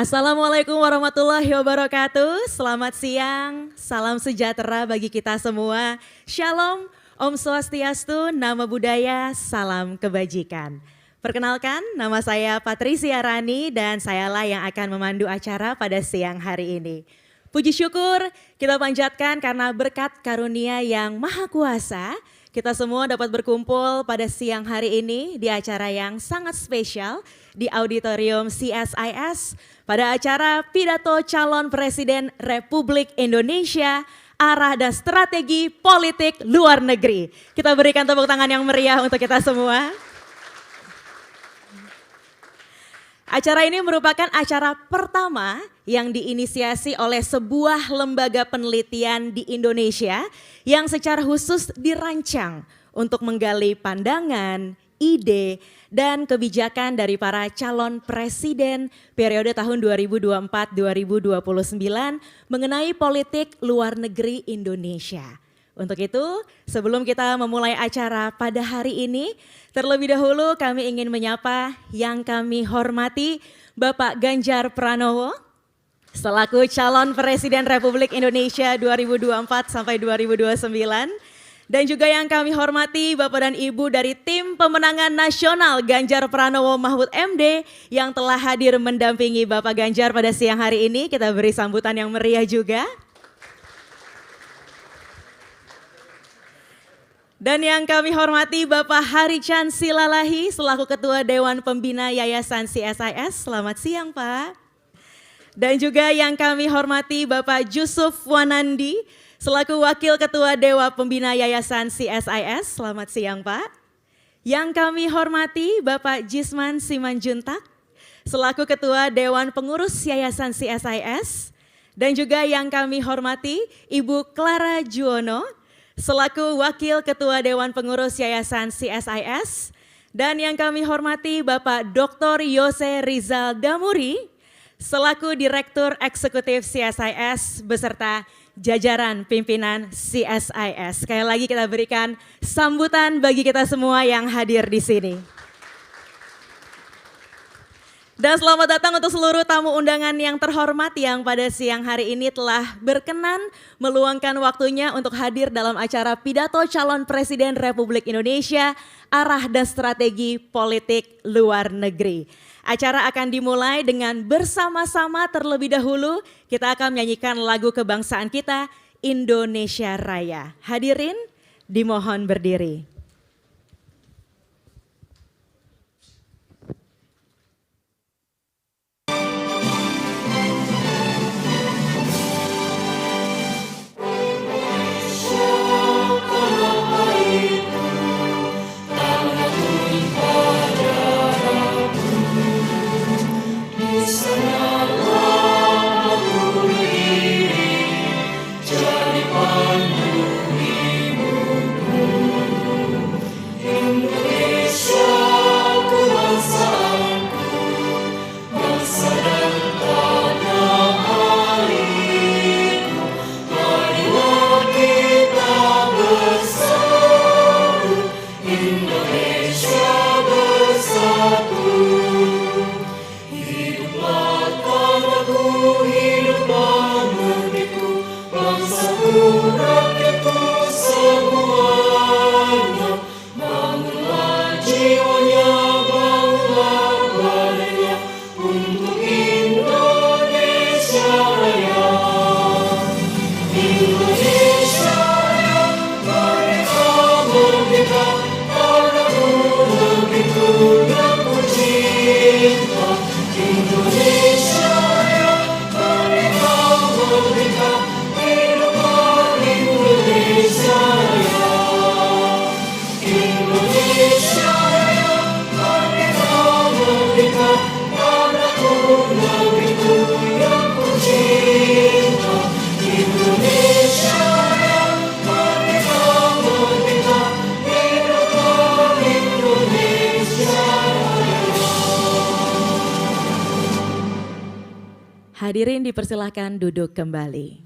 Assalamualaikum warahmatullahi wabarakatuh. Selamat siang, salam sejahtera bagi kita semua. Shalom, Om Swastiastu, Nama Budaya, Salam Kebajikan. Perkenalkan, nama saya Patricia Rani dan sayalah yang akan memandu acara pada siang hari ini. Puji syukur kita panjatkan karena berkat karunia yang maha kuasa, kita semua dapat berkumpul pada siang hari ini di acara yang sangat spesial di Auditorium CSIS pada acara Pidato Calon Presiden Republik Indonesia, Arah dan Strategi Politik Luar Negeri. Kita berikan tepuk tangan yang meriah untuk kita semua. Acara ini merupakan acara pertama yang diinisiasi oleh sebuah lembaga penelitian di Indonesia yang secara khusus dirancang untuk menggali pandangan, ide, dan kebijakan dari para calon presiden periode tahun 2024-2029 mengenai politik luar negeri Indonesia. Untuk itu, sebelum kita memulai acara pada hari ini, terlebih dahulu kami ingin menyapa yang kami hormati Bapak Ganjar Pranowo, selaku calon Presiden Republik Indonesia 2024 sampai 2029. Dan juga yang kami hormati Bapak dan Ibu dari tim pemenangan nasional Ganjar Pranowo Mahfud MD yang telah hadir mendampingi Bapak Ganjar pada siang hari ini. Kita beri sambutan yang meriah juga. Dan yang kami hormati Bapak Harichan Silalahi selaku Ketua Dewan Pembina Yayasan CSIS. Selamat siang Pak. Dan juga yang kami hormati Bapak Jusuf Wanandi selaku Wakil Ketua Dewan Pembina Yayasan CSIS. Selamat siang Pak. Yang kami hormati Bapak Jisman Simanjuntak selaku Ketua Dewan Pengurus Yayasan CSIS. Dan juga yang kami hormati Ibu Clara Juwono selaku Wakil Ketua Dewan Pengurus Yayasan CSIS. Dan yang kami hormati Bapak Dr. Yose Rizal Damuri selaku Direktur Eksekutif CSIS beserta jajaran pimpinan CSIS. Sekali lagi kita berikan sambutan bagi kita semua yang hadir di sini. Dan selamat datang untuk seluruh tamu undangan yang terhormat yang pada siang hari ini telah berkenan meluangkan waktunya untuk hadir dalam acara Pidato Calon Presiden Republik Indonesia, Arah dan Strategi Politik Luar Negeri. Acara akan dimulai dengan bersama-sama terlebih dahulu kita akan menyanyikan lagu kebangsaan kita, Indonesia Raya. Hadirin dimohon berdiri. Hadirin dipersilahkan duduk kembali.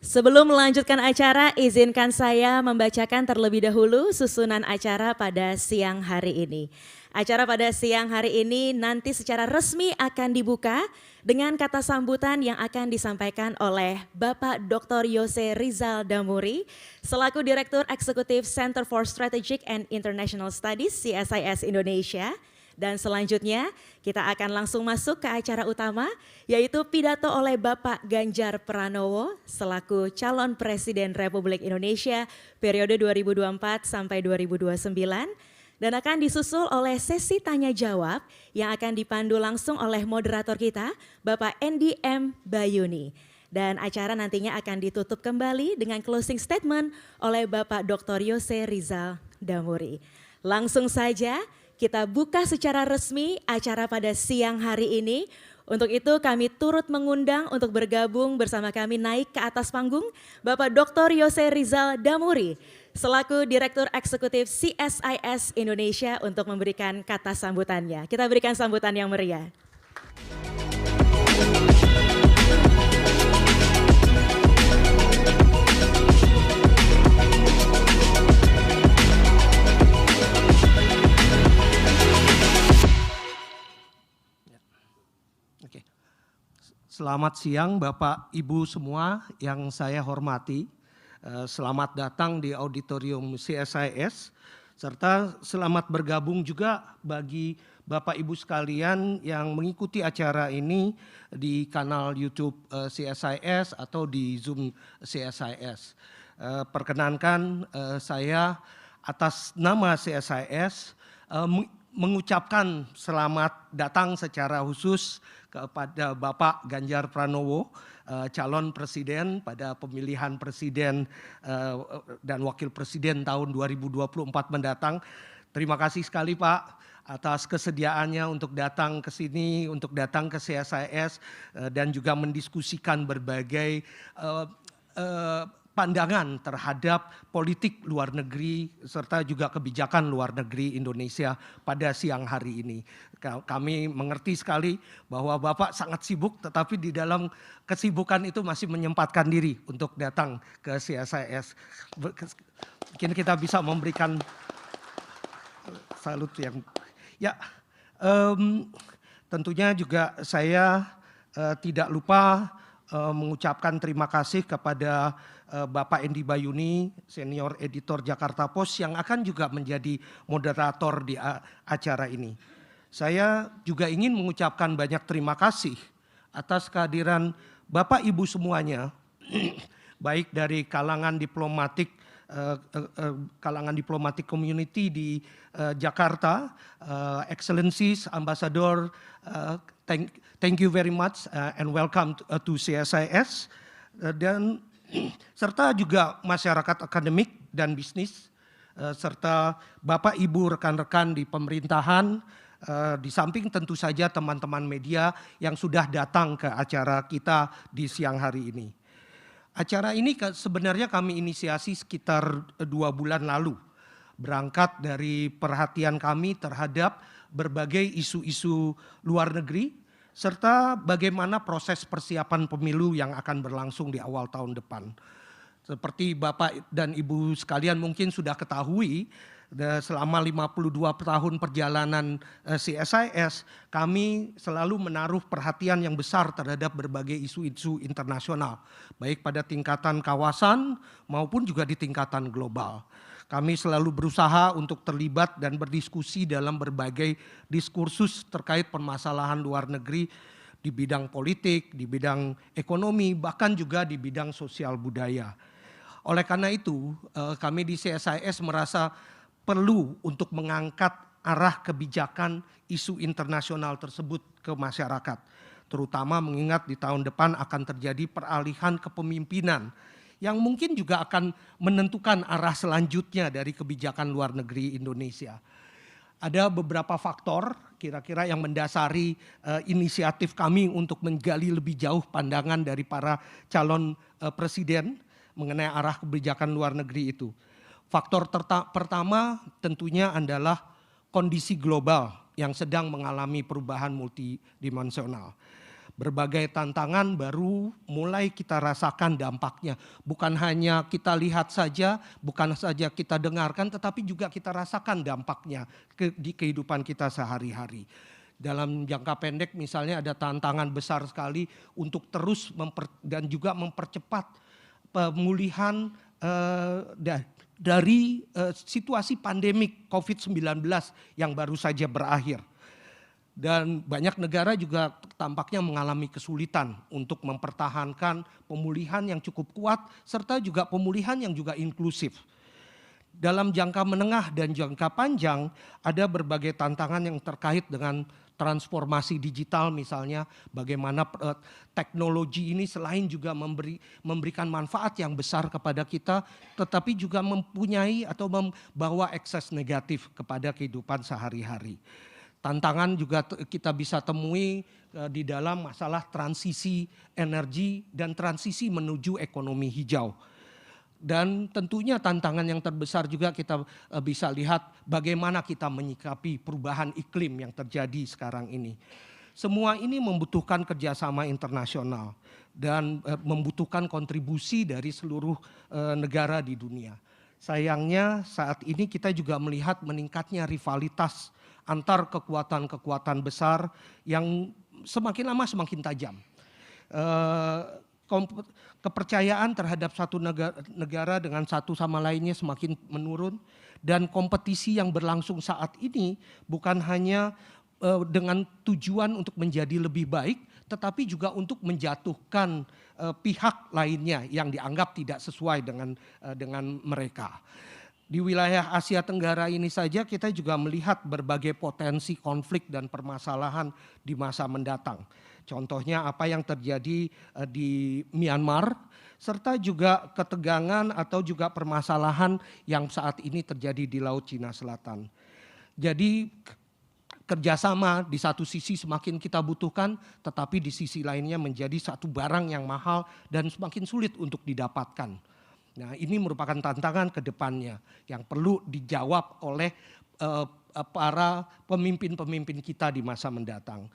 Sebelum melanjutkan acara, izinkan saya membacakan terlebih dahulu susunan acara pada siang hari ini. Acara pada siang hari ini nanti secara resmi akan dibuka dengan kata sambutan yang akan disampaikan oleh Bapak Dr. Yose Rizal Damuri selaku Direktur Eksekutif Center for Strategic and International Studies CSIS Indonesia. Dan selanjutnya kita akan langsung masuk ke acara utama yaitu pidato oleh Bapak Ganjar Pranowo selaku calon Presiden Republik Indonesia periode 2024 sampai 2029 dan akan disusul oleh sesi tanya jawab yang akan dipandu langsung oleh moderator kita Bapak Andy M. Bayuni. Dan acara nantinya akan ditutup kembali dengan closing statement oleh Bapak Dr. Yose Rizal Damuri. Langsung saja kita buka secara resmi acara pada siang hari ini. Untuk itu kami turut mengundang untuk bergabung bersama kami naik ke atas panggung Bapak Dr. Yose Rizal Damuri selaku Direktur Eksekutif CSIS Indonesia untuk memberikan kata sambutannya. Kita berikan sambutan yang meriah. Selamat siang Bapak Ibu semua yang saya hormati. Selamat datang di auditorium CSIS serta selamat bergabung juga bagi Bapak Ibu sekalian yang mengikuti acara ini di kanal YouTube CSIS atau di Zoom CSIS. Perkenankan saya atas nama CSIS mengucapkan selamat datang secara khusus kepada Bapak Ganjar Pranowo, calon presiden pada pemilihan presiden dan wakil presiden tahun 2024 mendatang. Terima kasih sekali Pak atas kesediaannya untuk datang ke sini, untuk datang ke CSIS dan juga mendiskusikan berbagai pandangan terhadap politik luar negeri serta juga kebijakan luar negeri Indonesia pada siang hari ini. Kami mengerti sekali bahwa Bapak sangat sibuk tetapi di dalam kesibukan itu masih menyempatkan diri untuk datang ke CSIS. Mungkin kita bisa memberikan salut yang tentunya juga saya tidak lupa mengucapkan terima kasih kepada Bapak Andy Bayuni, senior editor Jakarta Post yang akan juga menjadi moderator di acara ini. Saya juga ingin mengucapkan banyak terima kasih atas kehadiran Bapak Ibu semuanya, baik dari kalangan diplomatic community di Jakarta, Excellencies, Ambassador, thank you very much and welcome to CSIS, dan serta juga masyarakat akademik dan bisnis, serta Bapak Ibu rekan-rekan di pemerintahan, di samping tentu saja teman-teman media yang sudah datang ke acara kita di siang hari ini. Acara ini sebenarnya kami inisiasi sekitar 2 bulan lalu, berangkat dari perhatian kami terhadap berbagai isu-isu luar negeri, serta bagaimana proses persiapan pemilu yang akan berlangsung di awal tahun depan. Seperti Bapak dan Ibu sekalian mungkin sudah ketahui, selama 52 tahun perjalanan CSIS, kami selalu menaruh perhatian yang besar terhadap berbagai isu-isu internasional, baik pada tingkatan kawasan maupun juga di tingkatan global. Kami selalu berusaha untuk terlibat dan berdiskusi dalam berbagai diskursus terkait permasalahan luar negeri di bidang politik, di bidang ekonomi, bahkan juga di bidang sosial budaya. Oleh karena itu, kami di CSIS merasa perlu untuk mengangkat arah kebijakan isu internasional tersebut ke masyarakat, terutama mengingat di tahun depan akan terjadi peralihan kepemimpinan yang mungkin juga akan menentukan arah selanjutnya dari kebijakan luar negeri Indonesia. Ada beberapa faktor kira-kira yang mendasari inisiatif kami untuk menggali lebih jauh pandangan dari para calon presiden mengenai arah kebijakan luar negeri itu. Faktor pertama tentunya adalah kondisi global yang sedang mengalami perubahan multidimensional. Berbagai tantangan baru mulai kita rasakan dampaknya. Bukan hanya kita lihat saja, bukan saja kita dengarkan, tetapi juga kita rasakan dampaknya di kehidupan kita sehari-hari. Dalam jangka pendek misalnya ada tantangan besar sekali untuk terus dan juga mempercepat pemulihan dari situasi pandemik COVID-19 yang baru saja berakhir. Dan banyak negara juga tampaknya mengalami kesulitan untuk mempertahankan pemulihan yang cukup kuat serta juga pemulihan yang juga inklusif. Dalam jangka menengah dan jangka panjang ada berbagai tantangan yang terkait dengan transformasi digital misalnya, bagaimana teknologi ini selain juga memberikan manfaat yang besar kepada kita, tetapi juga mempunyai atau membawa ekses negatif kepada kehidupan sehari-hari. Tantangan juga kita bisa temui di dalam masalah transisi energi dan transisi menuju ekonomi hijau. Dan tentunya tantangan yang terbesar juga kita bisa lihat bagaimana kita menyikapi perubahan iklim yang terjadi sekarang ini. Semua ini membutuhkan kerjasama internasional dan membutuhkan kontribusi dari seluruh negara di dunia. Sayangnya saat ini kita juga melihat meningkatnya rivalitas antar kekuatan-kekuatan besar yang semakin lama semakin tajam. Kepercayaan terhadap satu negara dengan satu sama lainnya semakin menurun, dan kompetisi yang berlangsung saat ini bukan hanya dengan tujuan untuk menjadi lebih baik, tetapi juga untuk menjatuhkan pihak lainnya yang dianggap tidak sesuai dengan mereka. Di wilayah Asia Tenggara ini saja kita juga melihat berbagai potensi konflik dan permasalahan di masa mendatang. Contohnya apa yang terjadi di Myanmar, serta juga ketegangan atau juga permasalahan yang saat ini terjadi di Laut Cina Selatan. Jadi kerjasama di satu sisi semakin kita butuhkan, tetapi di sisi lainnya menjadi satu barang yang mahal dan semakin sulit untuk didapatkan. Nah, ini merupakan tantangan ke depannya yang perlu dijawab oleh para pemimpin-pemimpin kita di masa mendatang.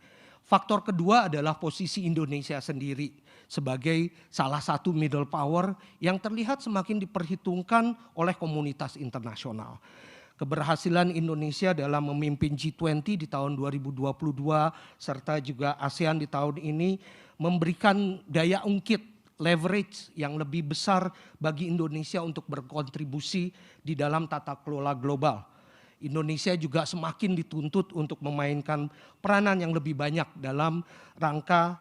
Faktor kedua adalah posisi Indonesia sendiri sebagai salah satu middle power yang terlihat semakin diperhitungkan oleh komunitas internasional. Keberhasilan Indonesia dalam memimpin G20 di tahun 2022 serta juga ASEAN di tahun ini memberikan daya ungkit, leverage yang lebih besar bagi Indonesia untuk berkontribusi di dalam tata kelola global. Indonesia juga semakin dituntut untuk memainkan peranan yang lebih banyak dalam rangka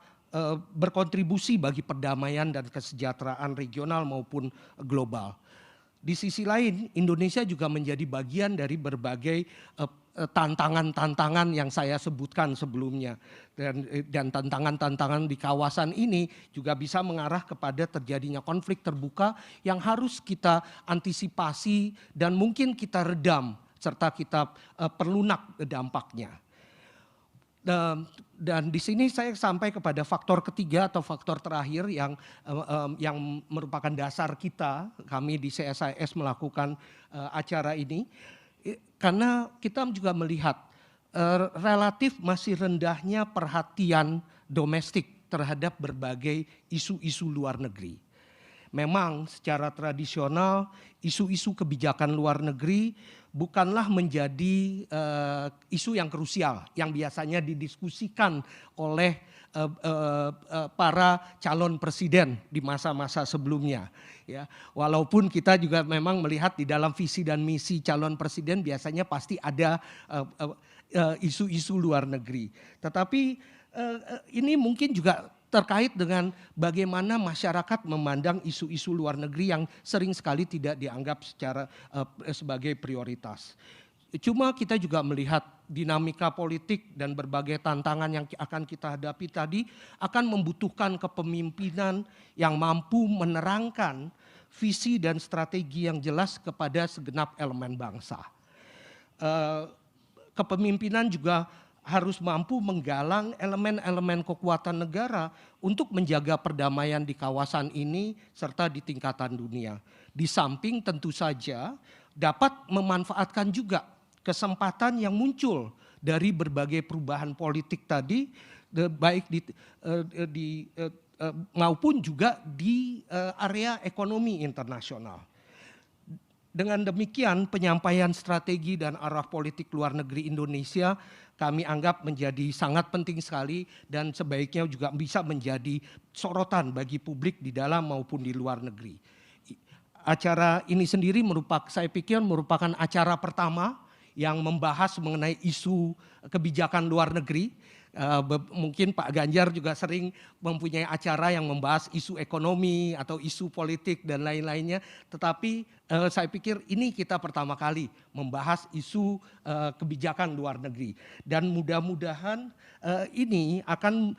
berkontribusi bagi perdamaian dan kesejahteraan regional maupun global. Di sisi lain, Indonesia juga menjadi bagian dari berbagai tantangan-tantangan yang saya sebutkan sebelumnya, dan tantangan-tantangan di kawasan ini juga bisa mengarah kepada terjadinya konflik terbuka yang harus kita antisipasi dan mungkin kita redam serta kita perlunak dampaknya. Dan di sini saya sampai kepada faktor ketiga atau faktor terakhir yang merupakan dasar kami di CSIS melakukan acara ini. Karena kita juga melihat relatif masih rendahnya perhatian domestik terhadap berbagai isu-isu luar negeri. Memang secara tradisional isu-isu kebijakan luar negeri bukanlah menjadi isu yang krusial yang biasanya didiskusikan oleh para calon presiden di masa-masa sebelumnya. Ya, walaupun kita juga memang melihat di dalam visi dan misi calon presiden biasanya pasti ada isu-isu luar negeri. Tetapi ini mungkin juga terkait dengan bagaimana masyarakat memandang isu-isu luar negeri yang sering sekali tidak dianggap sebagai prioritas. Cuma kita juga melihat dinamika politik dan berbagai tantangan yang akan kita hadapi tadi akan membutuhkan kepemimpinan yang mampu menerangkan visi dan strategi yang jelas kepada segenap elemen bangsa. Kepemimpinan juga harus mampu menggalang elemen-elemen kekuatan negara untuk menjaga perdamaian di kawasan ini serta di tingkatan dunia. Di samping tentu saja dapat memanfaatkan juga kesempatan yang muncul dari berbagai perubahan politik tadi, baik maupun juga di area ekonomi internasional. Dengan demikian, penyampaian strategi dan arah politik luar negeri Indonesia kami anggap menjadi sangat penting sekali dan sebaiknya juga bisa menjadi sorotan bagi publik di dalam maupun di luar negeri. Acara ini sendiri saya pikir merupakan acara pertama yang membahas mengenai isu kebijakan luar negeri. Mungkin Pak Ganjar juga sering mempunyai acara yang membahas isu ekonomi atau isu politik dan lain-lainnya. Tetapi saya pikir ini kita pertama kali membahas isu kebijakan luar negeri. Dan mudah-mudahan ini akan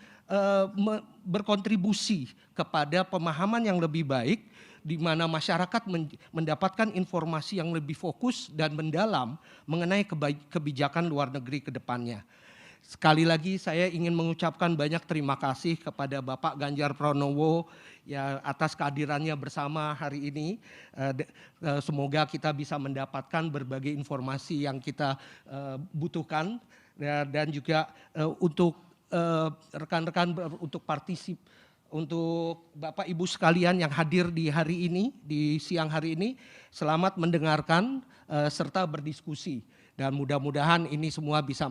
berkontribusi kepada pemahaman yang lebih baik, di mana masyarakat mendapatkan informasi yang lebih fokus dan mendalam mengenai kebijakan luar negeri ke depannya. Sekali lagi saya ingin mengucapkan banyak terima kasih kepada Bapak Ganjar Pranowo ya atas kehadirannya bersama hari ini. Semoga kita bisa mendapatkan berbagai informasi yang kita butuhkan dan juga untuk rekan-rekan untuk Bapak Ibu sekalian yang hadir di hari ini, di siang hari ini, selamat mendengarkan serta berdiskusi. Dan mudah-mudahan ini semua bisa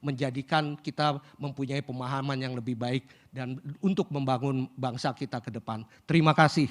menjadikan kita mempunyai pemahaman yang lebih baik dan untuk membangun bangsa kita ke depan. Terima kasih.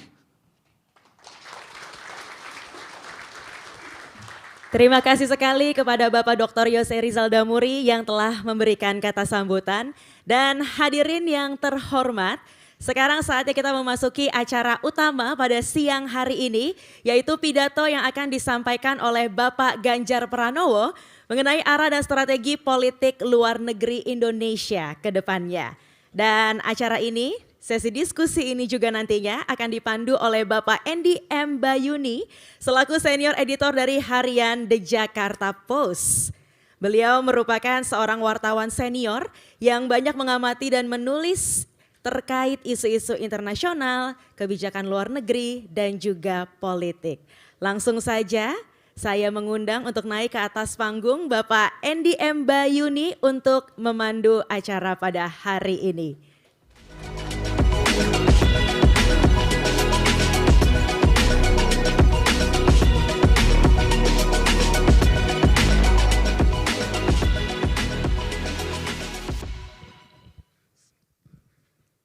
Terima kasih sekali kepada Bapak Dr. Yose Rizal Damuri yang telah memberikan kata sambutan. Dan hadirin yang terhormat, sekarang saatnya kita memasuki acara utama pada siang hari ini, yaitu pidato yang akan disampaikan oleh Bapak Ganjar Pranowo mengenai arah dan strategi politik luar negeri Indonesia ke depannya. Dan acara ini, sesi diskusi ini juga nantinya akan dipandu oleh Bapak Andy M. Bayuni selaku senior editor dari harian The Jakarta Post. Beliau merupakan seorang wartawan senior yang banyak mengamati dan menulis terkait isu-isu internasional, kebijakan luar negeri, dan juga politik. Langsung saja saya mengundang untuk naik ke atas panggung Bapak Andy M. Bayuni untuk memandu acara pada hari ini.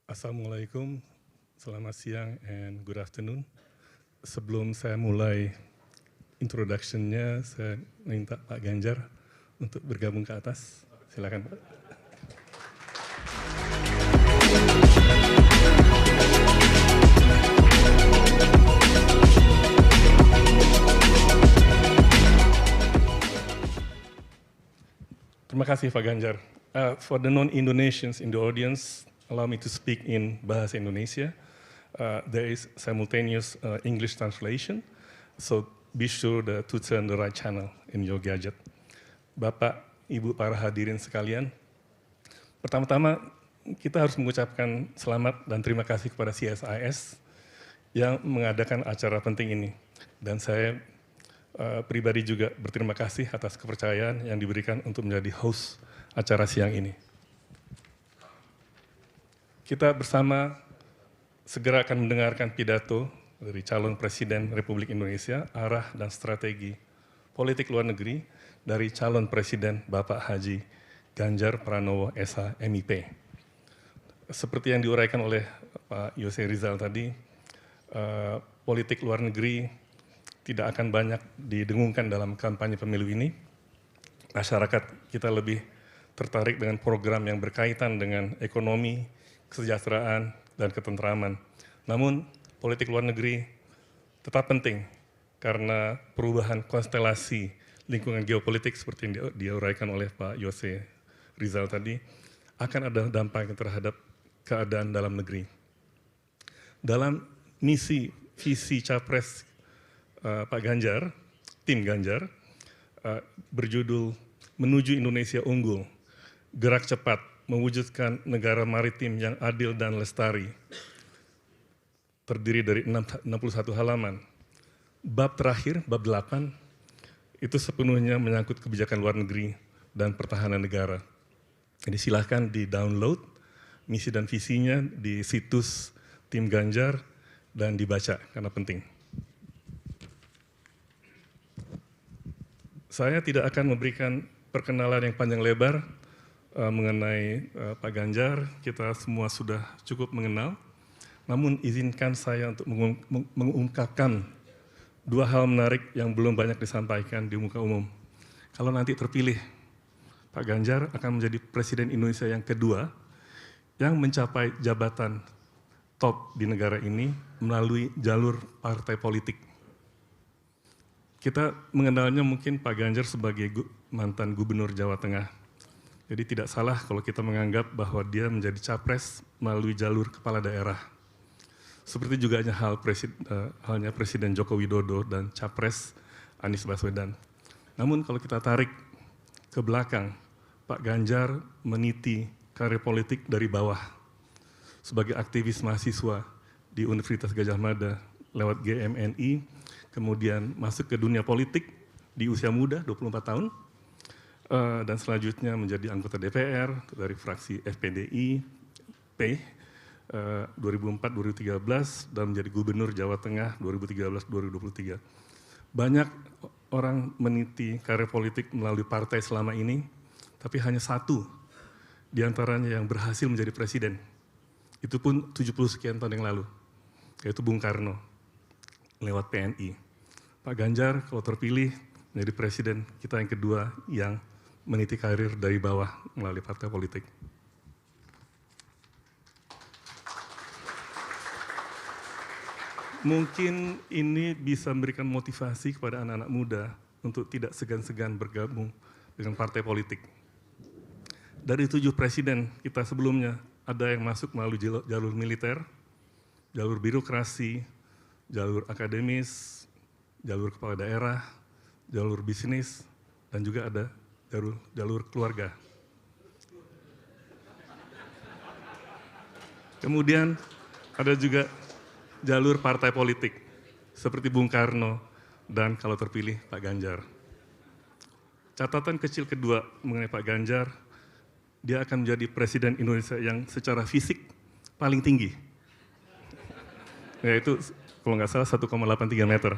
Assalamualaikum, selamat siang and good afternoon. Sebelum saya mulai introduction-nya, saya minta Pak Ganjar untuk bergabung ke atas. Silakan Pak. Terima kasih Pak Ganjar. For the non-Indonesians in the audience, allow me to speak in Bahasa Indonesia. There is simultaneous English translation, so be sure to turn the right channel in your gadget. Bapak, Ibu, para hadirin sekalian, pertama-tama kita harus mengucapkan selamat dan terima kasih kepada CSIS yang mengadakan acara penting ini. Dan saya pribadi juga berterima kasih atas kepercayaan yang diberikan untuk menjadi host acara siang ini. Kita bersama segera akan mendengarkan pidato dari calon Presiden Republik Indonesia, arah dan strategi politik luar negeri dari calon Presiden Bapak Haji Ganjar Pranowo SH MIP. Seperti yang diuraikan oleh Pak Yose Rizal tadi, politik luar negeri tidak akan banyak didengungkan dalam kampanye pemilu ini. Masyarakat kita lebih tertarik dengan program yang berkaitan dengan ekonomi, kesejahteraan, dan ketentraman. Namun, politik luar negeri tetap penting karena perubahan konstelasi lingkungan geopolitik seperti yang diuraikan oleh Pak Yose Rizal tadi akan ada dampaknya terhadap keadaan dalam negeri. Dalam misi visi Capres Pak Ganjar, tim Ganjar, berjudul Menuju Indonesia Unggul, Gerak Cepat mewujudkan negara maritim yang adil dan lestari, terdiri dari 61 halaman. Bab terakhir, bab 8, itu sepenuhnya menyangkut kebijakan luar negeri, dan Pertahanan Negara. Jadi silahkan di-download misi dan visinya di situs Tim Ganjar dan dibaca karena penting. Saya tidak akan memberikan perkenalan yang panjang lebar mengenai Pak Ganjar, kita semua sudah cukup mengenal. Namun izinkan saya untuk mengungkapkan dua hal menarik yang belum banyak disampaikan di muka umum. Kalau nanti terpilih, Pak Ganjar akan menjadi Presiden Indonesia yang kedua yang mencapai jabatan top di negara ini melalui jalur partai politik. Kita mengenalnya mungkin Pak Ganjar sebagai mantan Gubernur Jawa Tengah. Jadi tidak salah kalau kita menganggap bahwa dia menjadi capres melalui jalur kepala daerah. Seperti juga halnya Presiden Joko Widodo dan capres Anies Baswedan. Namun kalau kita tarik ke belakang, Pak Ganjar meniti karir politik dari bawah. Sebagai aktivis mahasiswa di Universitas Gadjah Mada lewat GMNI, kemudian masuk ke dunia politik di usia muda, 24 tahun, dan selanjutnya menjadi anggota DPR dari fraksi FPDI, P, 2004-2013, dan menjadi Gubernur Jawa Tengah 2013-2023. Banyak orang meniti karir politik melalui partai selama ini, tapi hanya satu di antaranya yang berhasil menjadi presiden. Itu pun 70 sekian tahun yang lalu, yaitu Bung Karno, lewat PNI. Pak Ganjar kalau terpilih menjadi presiden kita yang kedua yang meniti karir dari bawah melalui partai politik. Mungkin ini bisa memberikan motivasi kepada anak-anak muda untuk tidak segan-segan bergabung dengan partai politik. Dari 7 presiden kita sebelumnya, ada yang masuk melalui jalur militer, jalur birokrasi, jalur akademis, jalur kepala daerah, jalur bisnis, dan juga ada jalur keluarga. Kemudian ada juga jalur partai politik, seperti Bung Karno dan kalau terpilih Pak Ganjar. Catatan kecil kedua mengenai Pak Ganjar, dia akan menjadi Presiden Indonesia yang secara fisik paling tinggi. Yaitu kalau nggak salah 1,83 meter.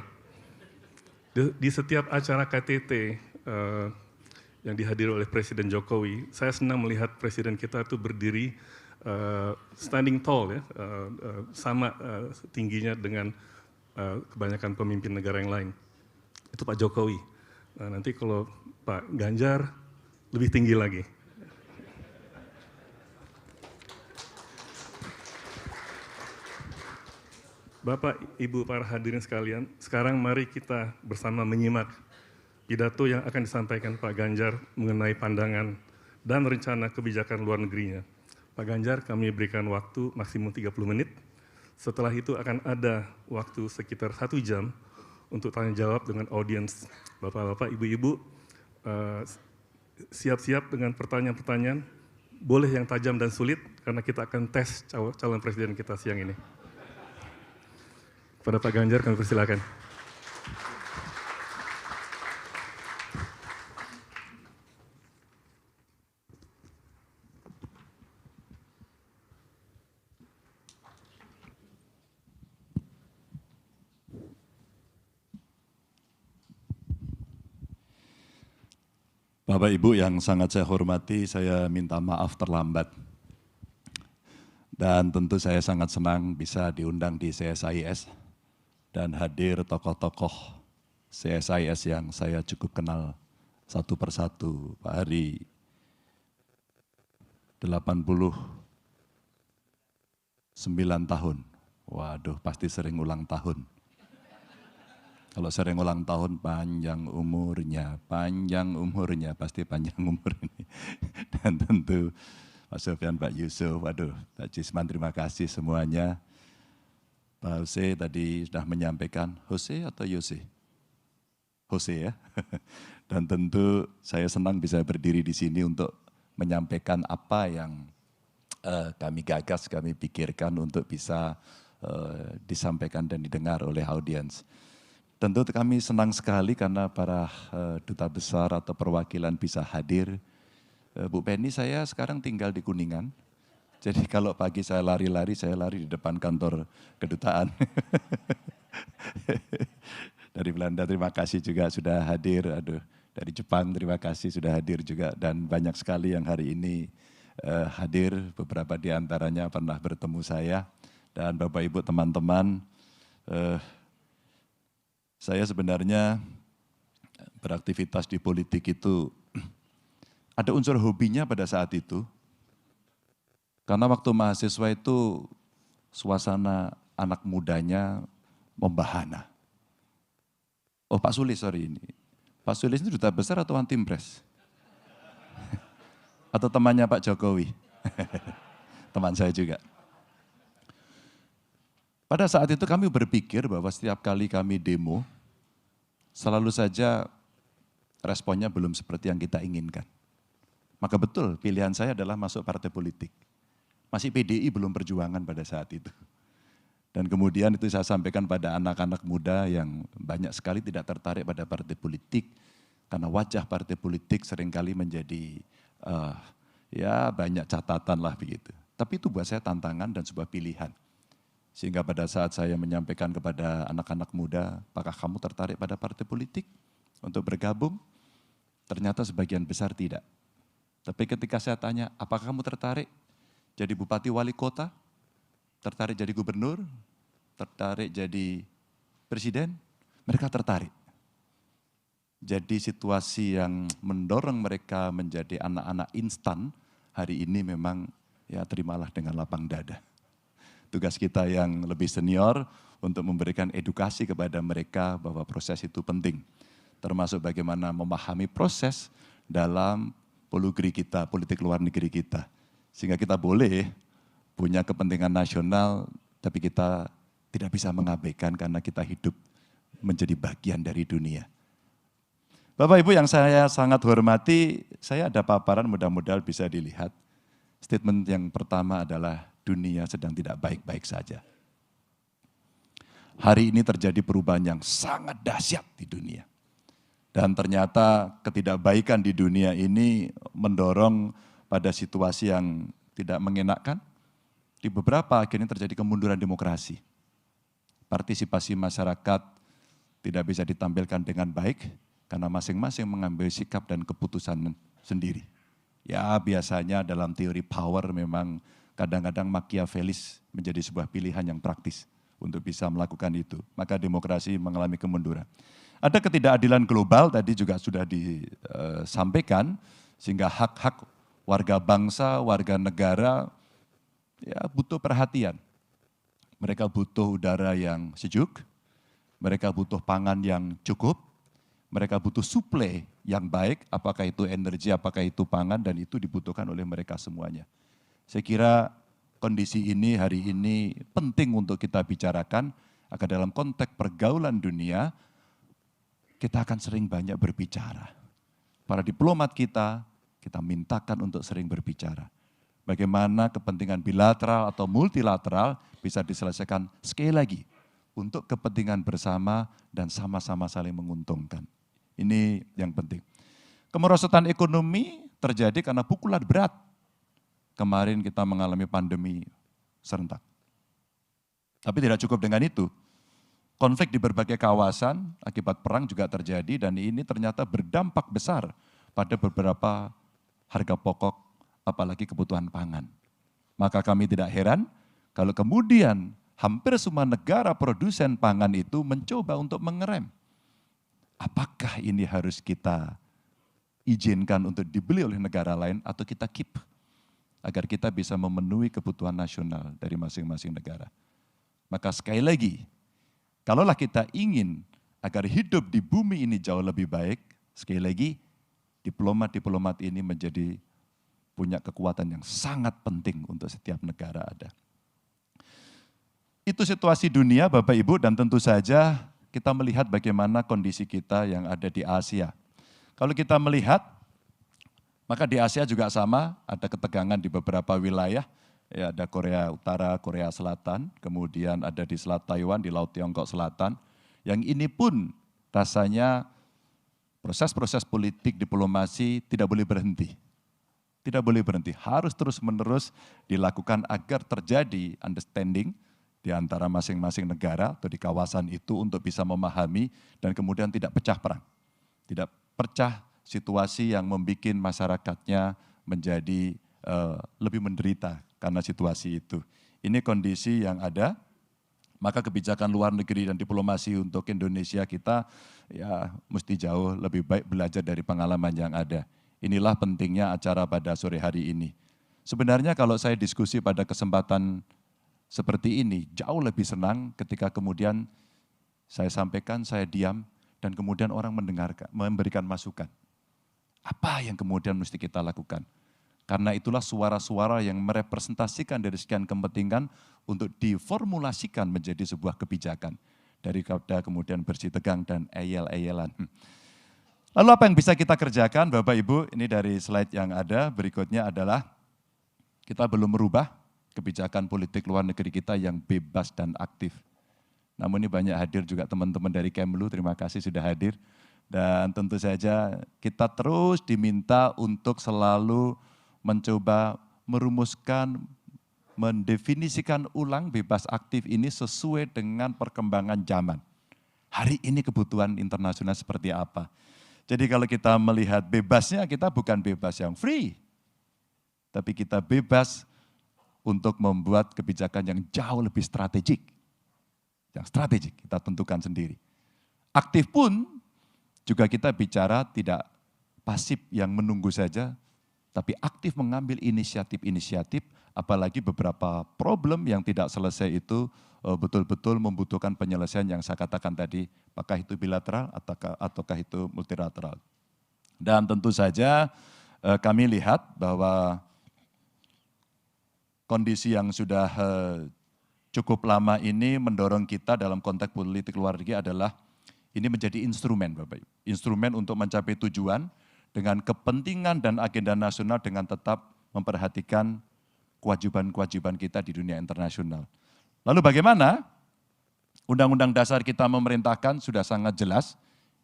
Di setiap acara KTT yang dihadiri oleh Presiden Jokowi, saya senang melihat Presiden kita itu berdiri standing tall, ya, sama tingginya dengan kebanyakan pemimpin negara yang lain. Itu Pak Jokowi. Nah, nanti kalau Pak Ganjar lebih tinggi lagi. Bapak, Ibu, para hadirin sekalian, sekarang mari kita bersama menyimak pidato yang akan disampaikan Pak Ganjar mengenai pandangan dan rencana kebijakan luar negerinya. Pak Ganjar, kami berikan waktu maksimum 30 menit. Setelah itu akan ada waktu sekitar 1 jam untuk tanya jawab dengan audiens. Bapak-bapak, Ibu-ibu, siap-siap dengan pertanyaan-pertanyaan. Boleh yang tajam dan sulit, karena kita akan tes calon presiden kita siang ini. Pada Pak Ganjar kami persilakan. Bapak Ibu yang sangat saya hormati, saya minta maaf terlambat. Dan tentu saya sangat senang bisa diundang di CSIS dan hadir tokoh-tokoh CSIS yang saya cukup kenal satu persatu. Pak Hari, 89 tahun. Waduh, pasti sering ulang tahun. Kalau sering ulang tahun panjang umurnya, pasti panjang umur ini. Dan tentu Pak Sofyan, Pak Yusuf, waduh, Pak Cisman, terima kasih semuanya. Pak Jose tadi sudah menyampaikan, Jose atau Yose? Jose ya. Dan tentu saya senang bisa berdiri di sini untuk menyampaikan apa yang kami gagas, kami pikirkan untuk bisa disampaikan dan didengar oleh audiens. Tentu kami senang sekali karena para duta besar atau perwakilan bisa hadir. Bu Penny, saya sekarang tinggal di Kuningan. Jadi kalau pagi saya lari-lari, saya lari di depan kantor kedutaan. Dari Belanda terima kasih juga sudah hadir. Aduh, dari Jepang terima kasih sudah hadir juga. Dan banyak sekali yang hari ini hadir, beberapa di antaranya pernah bertemu saya. Dan Bapak Ibu teman-teman, saya sebenarnya beraktivitas di politik itu ada unsur hobinya pada saat itu. Karena waktu mahasiswa itu suasana anak mudanya membahana. Oh Pak Sulis, sorry ini. Pak Sulis ini duta besar atau one team press? Atau temannya Pak Jokowi? Teman saya juga. Pada saat itu kami berpikir bahwa setiap kali kami demo, selalu saja responnya belum seperti yang kita inginkan. Maka betul pilihan saya adalah masuk partai politik. Masih PDI belum perjuangan pada saat itu. Dan kemudian itu saya sampaikan pada anak-anak muda yang banyak sekali tidak tertarik pada partai politik. Karena wajah partai politik seringkali menjadi ya banyak catatan lah begitu. Tapi itu buat saya tantangan dan sebuah pilihan. Sehingga pada saat saya menyampaikan kepada anak-anak muda, apakah kamu tertarik pada partai politik untuk bergabung? Ternyata sebagian besar tidak. Tapi ketika saya tanya, apakah kamu tertarik jadi bupati wali kota, tertarik jadi gubernur, tertarik jadi presiden, mereka tertarik. Jadi situasi yang mendorong mereka menjadi anak-anak instan, hari ini memang ya terimalah dengan lapang dada. Tugas kita yang lebih senior untuk memberikan edukasi kepada mereka bahwa proses itu penting. Termasuk bagaimana memahami proses dalam politik luar negeri kita. Sehingga kita boleh punya kepentingan nasional, tapi kita tidak bisa mengabaikan karena kita hidup menjadi bagian dari dunia. Bapak Ibu yang saya sangat hormati, saya ada paparan mudah-mudahan bisa dilihat. Statement yang pertama adalah dunia sedang tidak baik-baik saja. Hari ini terjadi perubahan yang sangat dahsyat di dunia. Dan ternyata ketidakbaikan di dunia ini mendorong pada situasi yang tidak mengenakan. Di beberapa akhirnya terjadi kemunduran demokrasi. Partisipasi masyarakat tidak bisa ditampilkan dengan baik karena masing-masing mengambil sikap dan keputusan sendiri. Ya biasanya dalam teori power memang kadang-kadang Machiavellis menjadi sebuah pilihan yang praktis untuk bisa melakukan itu. Maka demokrasi mengalami kemunduran. Ada ketidakadilan global tadi juga sudah disampaikan sehingga hak-hak warga bangsa, warga negara ya butuh perhatian. Mereka butuh udara yang sejuk, mereka butuh pangan yang cukup, mereka butuh suplai yang baik, apakah itu energi, apakah itu pangan, dan itu dibutuhkan oleh mereka semuanya. Saya kira kondisi ini hari ini penting untuk kita bicarakan, agar dalam konteks pergaulan dunia, kita akan sering banyak berbicara. Para diplomat kita mintakan untuk sering berbicara. Bagaimana kepentingan bilateral atau multilateral bisa diselesaikan sekali lagi untuk kepentingan bersama dan sama-sama saling menguntungkan. Ini yang penting. Kemerosotan ekonomi terjadi karena pukulan berat. Kemarin kita mengalami pandemi serentak. Tapi tidak cukup dengan itu. Konflik di berbagai kawasan akibat perang juga terjadi dan ini ternyata berdampak besar pada beberapa harga pokok, apalagi kebutuhan pangan. Maka kami tidak heran kalau kemudian hampir semua negara produsen pangan itu mencoba untuk mengerem. Apakah ini harus kita izinkan untuk dibeli oleh negara lain atau kita keep? Agar kita bisa memenuhi kebutuhan nasional dari masing-masing negara. Maka sekali lagi, kalaulah kita ingin agar hidup di bumi ini jauh lebih baik, sekali lagi, diplomat-diplomat ini menjadi punya kekuatan yang sangat penting untuk setiap negara ada. Itu situasi dunia Bapak Ibu dan tentu saja kita melihat bagaimana kondisi kita yang ada di Asia. Kalau kita melihat, maka di Asia juga sama, ada ketegangan di beberapa wilayah. Ya, ada Korea Utara, Korea Selatan, kemudian ada di Selat Taiwan, di Laut Tiongkok Selatan. Yang ini pun rasanya proses-proses politik diplomasi tidak boleh berhenti. Tidak boleh berhenti, harus terus-menerus dilakukan agar terjadi understanding di antara masing-masing negara atau di kawasan itu untuk bisa memahami dan kemudian tidak pecah perang. Tidak pecah situasi yang membuat masyarakatnya menjadi lebih menderita karena situasi itu. Ini kondisi yang ada, maka kebijakan luar negeri dan diplomasi untuk Indonesia kita ya mesti jauh lebih baik belajar dari pengalaman yang ada. Inilah pentingnya acara pada sore hari ini. Sebenarnya kalau saya diskusi pada kesempatan seperti ini, jauh lebih senang ketika kemudian saya sampaikan, saya diam, dan kemudian orang mendengarkan, memberikan masukan. Apa yang kemudian mesti kita lakukan? Karena itulah suara-suara yang merepresentasikan dari sekian kepentingan untuk diformulasikan menjadi sebuah kebijakan. Daripada kemudian bersih tegang dan eyel-eyelan. Lalu apa yang bisa kita kerjakan Bapak Ibu? Ini dari slide yang ada, berikutnya adalah kita belum merubah kebijakan politik luar negeri kita yang bebas dan aktif. Namun ini banyak hadir juga teman-teman dari Kemlu, terima kasih sudah hadir. Dan tentu saja kita terus diminta untuk selalu mencoba merumuskan, mendefinisikan ulang bebas aktif ini sesuai dengan perkembangan zaman. Hari ini kebutuhan internasional seperti apa? Jadi kalau kita melihat bebasnya, kita bukan bebas yang free. Tapi kita bebas untuk membuat kebijakan yang jauh lebih strategik. Yang strategik kita tentukan sendiri. Aktif pun juga kita bicara tidak pasif yang menunggu saja, tapi aktif mengambil inisiatif-inisiatif, apalagi beberapa problem yang tidak selesai itu betul-betul membutuhkan penyelesaian yang saya katakan tadi, apakah itu bilateral ataukah itu multilateral. Dan tentu saja kami lihat bahwa kondisi yang sudah cukup lama ini mendorong kita dalam konteks politik luar negeri adalah ini menjadi instrumen Bapak Ibu. Instrumen untuk mencapai tujuan dengan kepentingan dan agenda nasional dengan tetap memperhatikan kewajiban-kewajiban kita di dunia internasional. Lalu bagaimana? Undang-undang dasar kita memerintahkan sudah sangat jelas,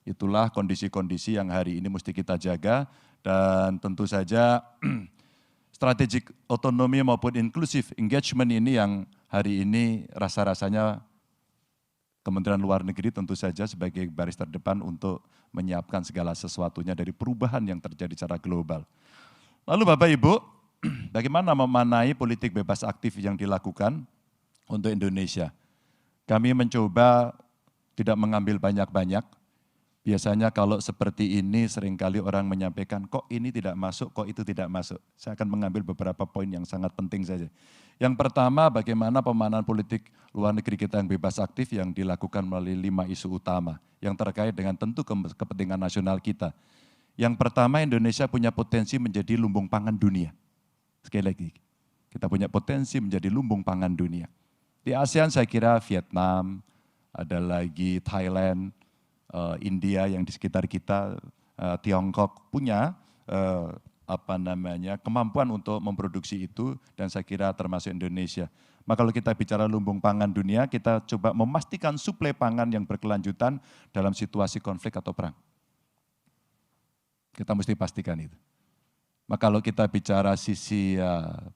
itulah kondisi-kondisi yang hari ini mesti kita jaga dan tentu saja strategic otonomi maupun inclusive engagement ini yang hari ini rasa-rasanya Kementerian Luar Negeri tentu saja sebagai baris terdepan untuk menyiapkan segala sesuatunya dari perubahan yang terjadi secara global. Lalu Bapak Ibu, bagaimana memanai politik bebas aktif yang dilakukan untuk Indonesia? Kami mencoba tidak mengambil banyak-banyak. Biasanya kalau seperti ini seringkali orang menyampaikan, kok ini tidak masuk, kok itu tidak masuk. Saya akan mengambil beberapa poin yang sangat penting saja. Yang pertama, bagaimana pemanaan politik luar negeri kita yang bebas aktif yang dilakukan melalui 5 isu utama yang terkait dengan tentu kepentingan nasional kita. Yang pertama, Indonesia punya potensi menjadi lumbung pangan dunia. Sekali lagi, kita punya potensi menjadi lumbung pangan dunia. Di ASEAN saya kira Vietnam, ada lagi Thailand, India yang di sekitar kita, Tiongkok punya kemampuan untuk memproduksi itu dan saya kira termasuk Indonesia. Maka kalau kita bicara lumbung pangan dunia, kita coba memastikan suplai pangan yang berkelanjutan dalam situasi konflik atau perang. Kita mesti pastikan itu. Maka kalau kita bicara sisi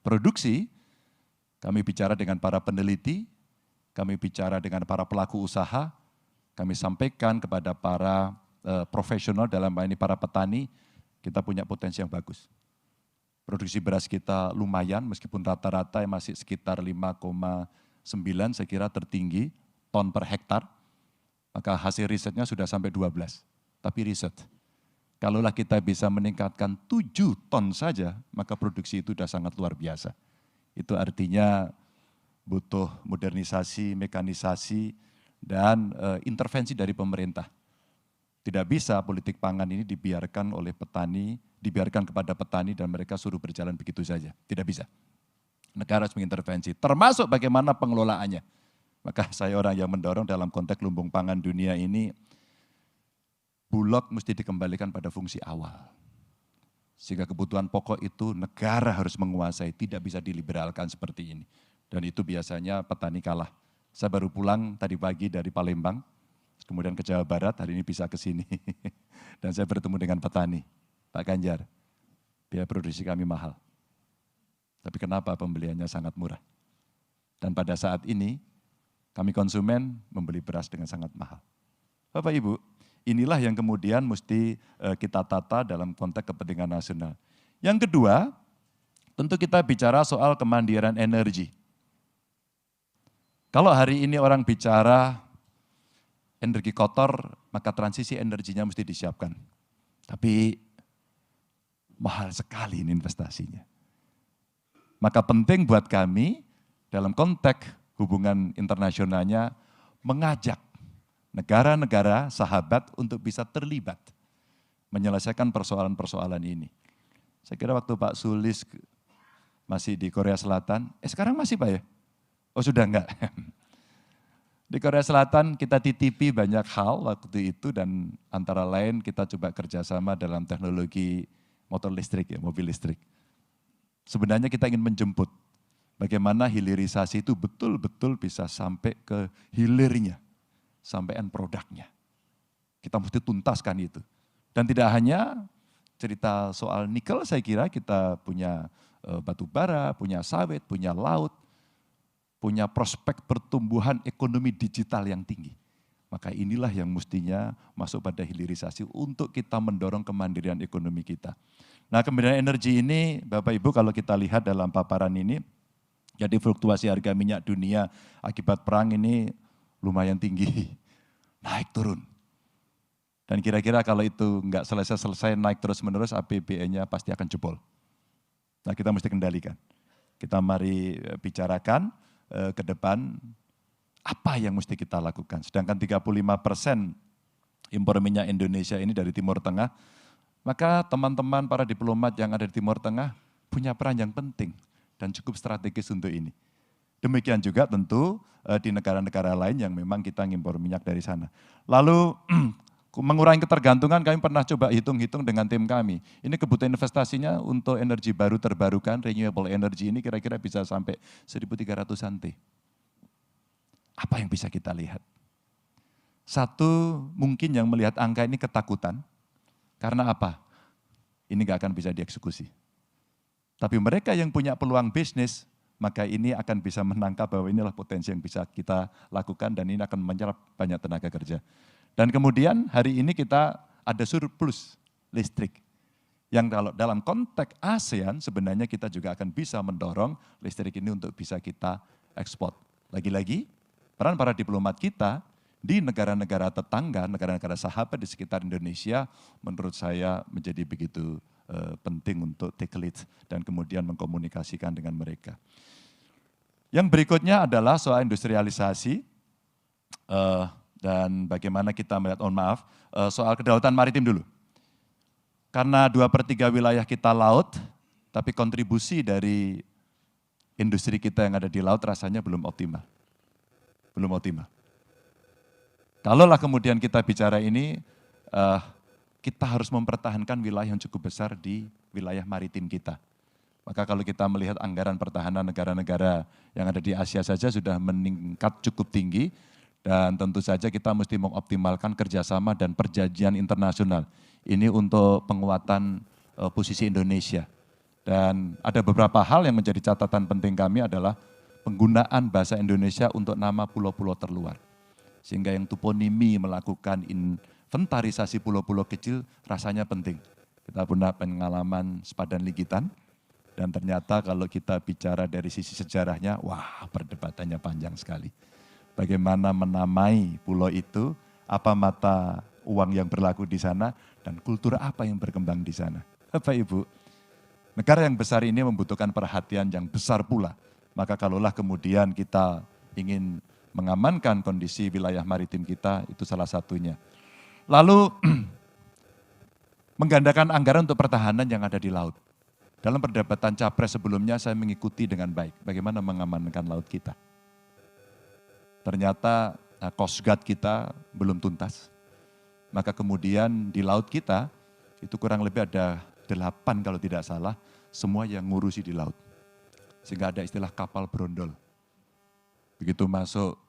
produksi, kami bicara dengan para peneliti, kami bicara dengan para pelaku usaha, kami sampaikan kepada para profesional dalam hal ini para petani, kita punya potensi yang bagus. Produksi beras kita lumayan meskipun rata-rata masih sekitar 5,9 saya kira tertinggi ton per hektar. Maka hasil risetnya sudah sampai 12. Tapi riset, kalaulah kita bisa meningkatkan 7 ton saja, maka produksi itu sudah sangat luar biasa. Itu artinya butuh modernisasi, mekanisasi, dan intervensi dari pemerintah. Tidak bisa politik pangan ini dibiarkan oleh petani, dibiarkan kepada petani dan mereka suruh berjalan begitu saja. Tidak bisa. Negara harus mengintervensi, termasuk bagaimana pengelolaannya. Maka saya orang yang mendorong dalam konteks lumbung pangan dunia ini, Bulog mesti dikembalikan pada fungsi awal. Sehingga kebutuhan pokok itu negara harus menguasai, tidak bisa diliberalkan seperti ini. Dan itu biasanya petani kalah. Saya baru pulang tadi pagi dari Palembang, kemudian ke Jawa Barat, hari ini bisa ke sini. Dan saya bertemu dengan petani, Pak Ganjar, biaya produksi kami mahal. Tapi kenapa pembeliannya sangat murah? Dan pada saat ini, kami konsumen membeli beras dengan sangat mahal. Bapak Ibu, inilah yang kemudian mesti kita tata dalam konteks kepentingan nasional. Yang kedua, tentu kita bicara soal kemandirian energi. Kalau hari ini orang bicara energi kotor, maka transisi energinya mesti disiapkan. Tapi mahal sekali ini investasinya. Maka penting buat kami dalam konteks hubungan internasionalnya mengajak negara-negara sahabat untuk bisa terlibat menyelesaikan persoalan-persoalan ini. Saya kira waktu Pak Sulis masih di Korea Selatan, sekarang masih Pak ya? Oh sudah enggak. Di Korea Selatan kita titipi banyak hal waktu itu dan antara lain kita coba kerjasama dalam teknologi motor listrik ya, mobil listrik. Sebenarnya kita ingin menjemput bagaimana hilirisasi itu betul-betul bisa sampai ke hilirnya, sampai end produknya. Kita mesti tuntaskan itu. Dan tidak hanya cerita soal nikel, saya kira kita punya batu bara, punya sawit, punya laut, punya prospek pertumbuhan ekonomi digital yang tinggi. Maka inilah yang mestinya masuk pada hilirisasi untuk kita mendorong kemandirian ekonomi kita. Nah, kemandirian energi ini Bapak Ibu kalau kita lihat dalam paparan ini, jadi fluktuasi harga minyak dunia akibat perang ini lumayan tinggi, naik turun. Dan kira-kira kalau itu enggak selesai-selesai naik terus-menerus, APBN-nya pasti akan jebol. Nah, kita mesti kendalikan. Kita mari bicarakan ke depan apa yang mesti kita lakukan. Sedangkan 35% impor minyak Indonesia ini dari Timur Tengah, maka teman-teman para diplomat yang ada di Timur Tengah punya peran yang penting dan cukup strategis untuk ini. Demikian juga tentu di negara-negara lain yang memang kita ngimpor minyak dari sana. Lalu mengurangi ketergantungan kami pernah coba hitung-hitung dengan tim kami. Ini kebutuhan investasinya untuk energi baru terbarukan, renewable energy ini kira-kira bisa sampai 1.300-an T. Apa yang bisa kita lihat? Satu, mungkin yang melihat angka ini ketakutan. Karena apa? Ini nggak akan bisa dieksekusi. Tapi mereka yang punya peluang bisnis, maka ini akan bisa menangkap bahwa inilah potensi yang bisa kita lakukan dan ini akan menyerap banyak tenaga kerja. Dan kemudian hari ini kita ada surplus listrik. Yang kalau dalam konteks ASEAN sebenarnya kita juga akan bisa mendorong listrik ini untuk bisa kita ekspor. Lagi-lagi peran para diplomat kita di negara-negara tetangga, negara-negara sahabat di sekitar Indonesia menurut saya menjadi begitu penting untuk take lead dan kemudian mengkomunikasikan dengan mereka. Yang berikutnya adalah soal industrialisasi dan bagaimana kita melihat, soal kedaulatan maritim dulu. Karena 2/3 wilayah kita laut, tapi kontribusi dari industri kita yang ada di laut rasanya belum optimal. Belum optimal. Kalaulah kemudian kita bicara ini, kita harus mempertahankan wilayah yang cukup besar di wilayah maritim kita. Maka kalau kita melihat anggaran pertahanan negara-negara yang ada di Asia saja sudah meningkat cukup tinggi, dan tentu saja kita mesti mengoptimalkan kerjasama dan perjanjian internasional. Ini untuk penguatan posisi Indonesia. Dan ada beberapa hal yang menjadi catatan penting kami adalah penggunaan bahasa Indonesia untuk nama pulau-pulau terluar. Sehingga yang toponimi melakukan inventarisasi pulau-pulau kecil rasanya penting. Kita punya pengalaman sepadan Ligitan, dan ternyata kalau kita bicara dari sisi sejarahnya, wah perdebatannya panjang sekali. Bagaimana menamai pulau itu, apa mata uang yang berlaku di sana, dan kultur apa yang berkembang di sana. Bapak Ibu, negara yang besar ini membutuhkan perhatian yang besar pula. Maka kalaulah kemudian kita ingin mengamankan kondisi wilayah maritim kita, itu salah satunya. Lalu menggandakan anggaran untuk pertahanan yang ada di laut. Dalam perdebatan Capres sebelumnya saya mengikuti dengan baik bagaimana mengamankan laut kita. Ternyata Coast Guard kita belum tuntas. Maka kemudian di laut kita itu kurang lebih ada 8 kalau tidak salah, semua yang ngurusi di laut. Sehingga ada istilah kapal brondol. Begitu masuk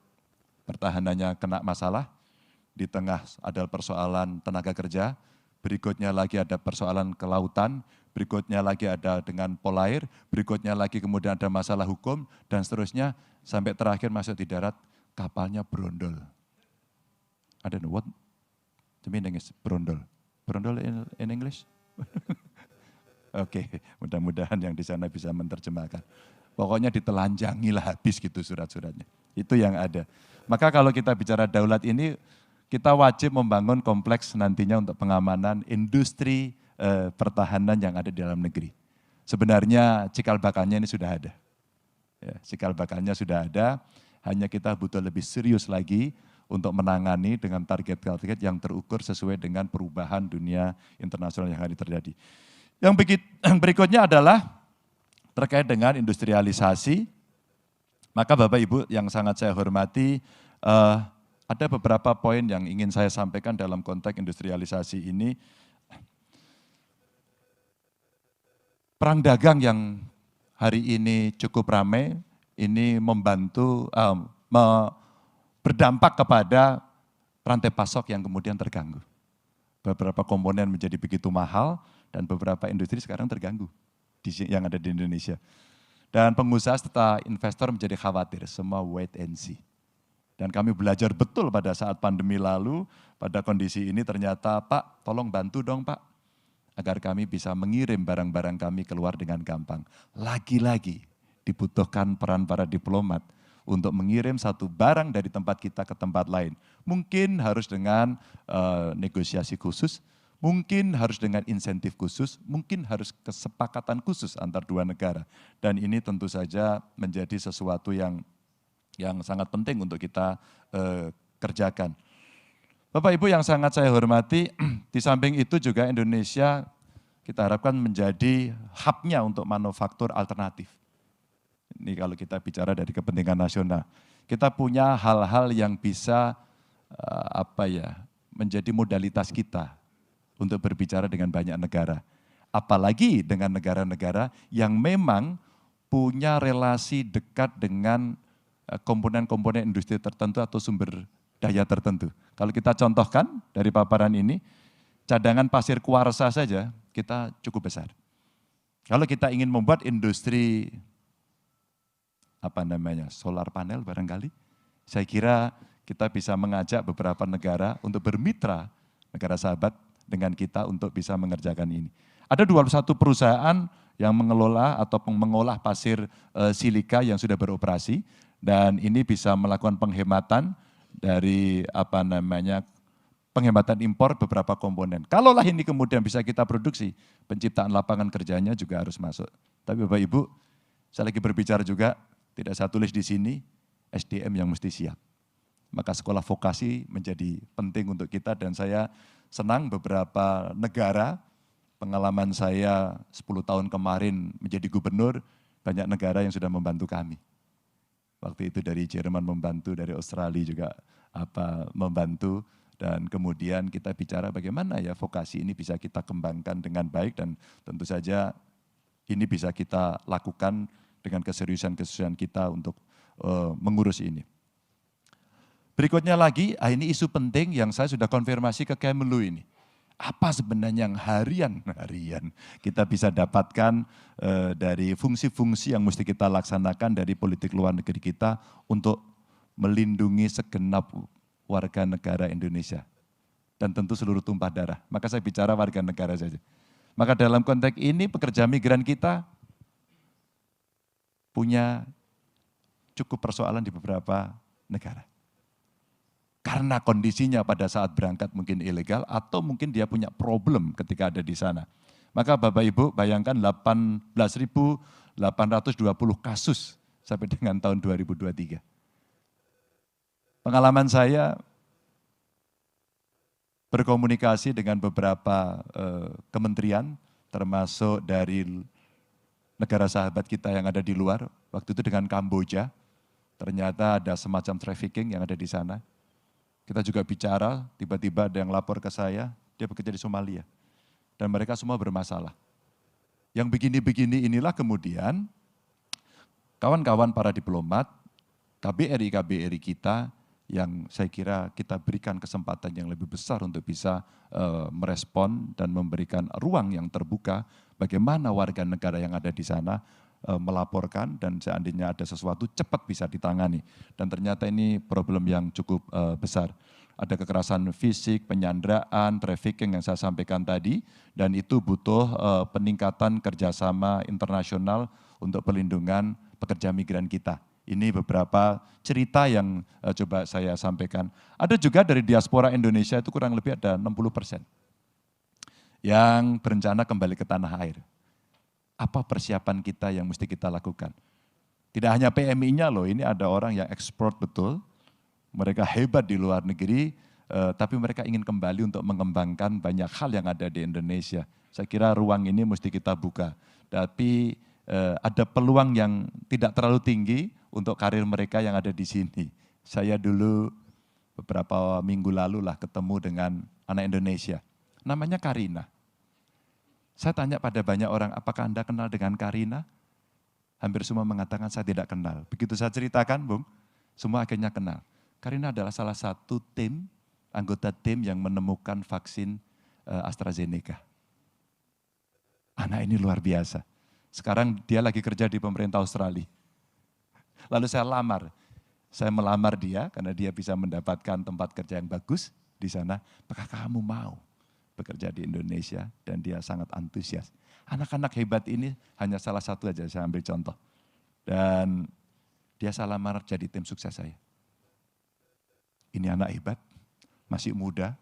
pertahanannya kena masalah, di tengah ada persoalan tenaga kerja, berikutnya lagi ada persoalan kelautan, berikutnya lagi ada dengan polair, berikutnya lagi kemudian ada masalah hukum, dan seterusnya sampai terakhir masuk di darat, kapalnya brondol. I don't know what the meaning is brondol. Brondol in English? Oke, mudah-mudahan yang di sana bisa menerjemahkan. Pokoknya ditelanjangilah habis gitu surat-suratnya. Itu yang ada. Maka kalau kita bicara daulat ini, kita wajib membangun kompleks nantinya untuk pengamanan industri pertahanan yang ada di dalam negeri. Sebenarnya cikal bakalnya ini sudah ada. Ya, cikal bakalnya sudah ada, hanya kita butuh lebih serius lagi untuk menangani dengan target-target yang terukur sesuai dengan perubahan dunia internasional yang hari terjadi. Yang berikutnya adalah terkait dengan industrialisasi. Maka Bapak Ibu yang sangat saya hormati, ada beberapa poin yang ingin saya sampaikan dalam konteks industrialisasi ini. Perang dagang yang hari ini cukup ramai, ini membantu, berdampak kepada rantai pasok yang kemudian terganggu. Beberapa komponen menjadi begitu mahal dan beberapa industri sekarang terganggu yang ada di Indonesia. Dan pengusaha serta investor menjadi khawatir, semua wait and see. Dan kami belajar betul pada saat pandemi lalu, pada kondisi ini ternyata, Pak tolong bantu dong Pak, agar kami bisa mengirim barang-barang kami keluar dengan gampang. Lagi-lagi dibutuhkan peran para diplomat untuk mengirim satu barang dari tempat kita ke tempat lain. Mungkin harus dengan negosiasi khusus, mungkin harus dengan insentif khusus, mungkin harus kesepakatan khusus antar dua negara. Dan ini tentu saja menjadi sesuatu yang sangat penting untuk kita kerjakan. Bapak Ibu yang sangat saya hormati, di samping itu juga Indonesia kita harapkan menjadi hub-nya untuk manufaktur alternatif. Ini kalau kita bicara dari kepentingan nasional. Kita punya hal-hal yang bisa menjadi modalitas kita untuk berbicara dengan banyak negara. Apalagi dengan negara-negara yang memang punya relasi dekat dengan komponen-komponen industri tertentu atau sumber daya tertentu. Kalau kita contohkan dari paparan ini, cadangan pasir kuarsa saja kita cukup besar. Kalau kita ingin membuat industri solar panel barangkali, saya kira kita bisa mengajak beberapa negara untuk bermitra, negara sahabat dengan kita untuk bisa mengerjakan ini. Ada 21 perusahaan yang mengelola atau mengolah pasir silika yang sudah beroperasi, dan ini bisa melakukan penghematan dari penghematan impor beberapa komponen. Kalaulah ini kemudian bisa kita produksi, penciptaan lapangan kerjanya juga harus masuk. Tapi Bapak Ibu, saya lagi berbicara juga, tidak saya tulis di sini, SDM yang mesti siap. Maka sekolah vokasi menjadi penting untuk kita, dan saya senang beberapa negara, pengalaman saya 10 tahun kemarin menjadi gubernur, banyak negara yang sudah membantu kami. Waktu itu dari Jerman membantu, dari Australia juga membantu, dan kemudian kita bicara bagaimana ya vokasi ini bisa kita kembangkan dengan baik, dan tentu saja ini bisa kita lakukan dengan keseriusan-keseriusan kita untuk mengurus ini. Berikutnya lagi, ini isu penting yang saya sudah konfirmasi ke Kemlu ini. Apa sebenarnya yang harian kita bisa dapatkan dari fungsi-fungsi yang mesti kita laksanakan dari politik luar negeri kita untuk melindungi segenap warga negara Indonesia. Dan tentu seluruh tumpah darah. Maka saya bicara warga negara saja. Maka dalam konteks ini pekerja migran kita punya cukup persoalan di beberapa negara. Karena kondisinya pada saat berangkat mungkin ilegal atau mungkin dia punya problem ketika ada di sana. Maka Bapak Ibu bayangkan 18.820 kasus sampai dengan tahun 2023. Pengalaman saya berkomunikasi dengan beberapa kementerian termasuk dari negara sahabat kita yang ada di luar. Waktu itu dengan Kamboja, ternyata ada semacam trafficking yang ada di sana. Kita juga bicara, tiba-tiba ada yang lapor ke saya, dia bekerja di Somalia. Dan mereka semua bermasalah. Yang begini-begini inilah kemudian kawan-kawan para diplomat, KBRI kita yang saya kira kita berikan kesempatan yang lebih besar untuk bisa merespon dan memberikan ruang yang terbuka bagaimana warga negara yang ada di sana melaporkan dan seandainya ada sesuatu cepat bisa ditangani. Dan ternyata ini problem yang cukup besar. Ada kekerasan fisik, penyanderaan, trafficking yang saya sampaikan tadi, dan itu butuh peningkatan kerjasama internasional untuk perlindungan pekerja migran kita. Ini beberapa cerita yang coba saya sampaikan. Ada juga dari diaspora Indonesia itu kurang lebih ada 60% yang berencana kembali ke tanah air. Apa persiapan kita yang mesti kita lakukan? Tidak hanya PMI-nya loh, ini ada orang yang ekspor betul, mereka hebat di luar negeri, tapi mereka ingin kembali untuk mengembangkan banyak hal yang ada di Indonesia. Saya kira ruang ini mesti kita buka, tapi ada peluang yang tidak terlalu tinggi untuk karir mereka yang ada di sini. Saya dulu beberapa minggu lalu lah ketemu dengan anak Indonesia, namanya Karina. Saya tanya pada banyak orang, apakah Anda kenal dengan Karina? Hampir semua mengatakan saya tidak kenal. Begitu saya ceritakan, Bung, semua akhirnya kenal. Karina adalah salah satu anggota tim yang menemukan vaksin AstraZeneca. Anak ini luar biasa. Sekarang dia lagi kerja di pemerintah Australia. Lalu saya melamar dia karena dia bisa mendapatkan tempat kerja yang bagus di sana. Apakah kamu mau bekerja di Indonesia? Dan dia sangat antusias. Anak-anak hebat ini hanya salah satu aja saya ambil contoh. Dan dia saya lamar jadi tim sukses saya. Ini anak hebat, masih muda.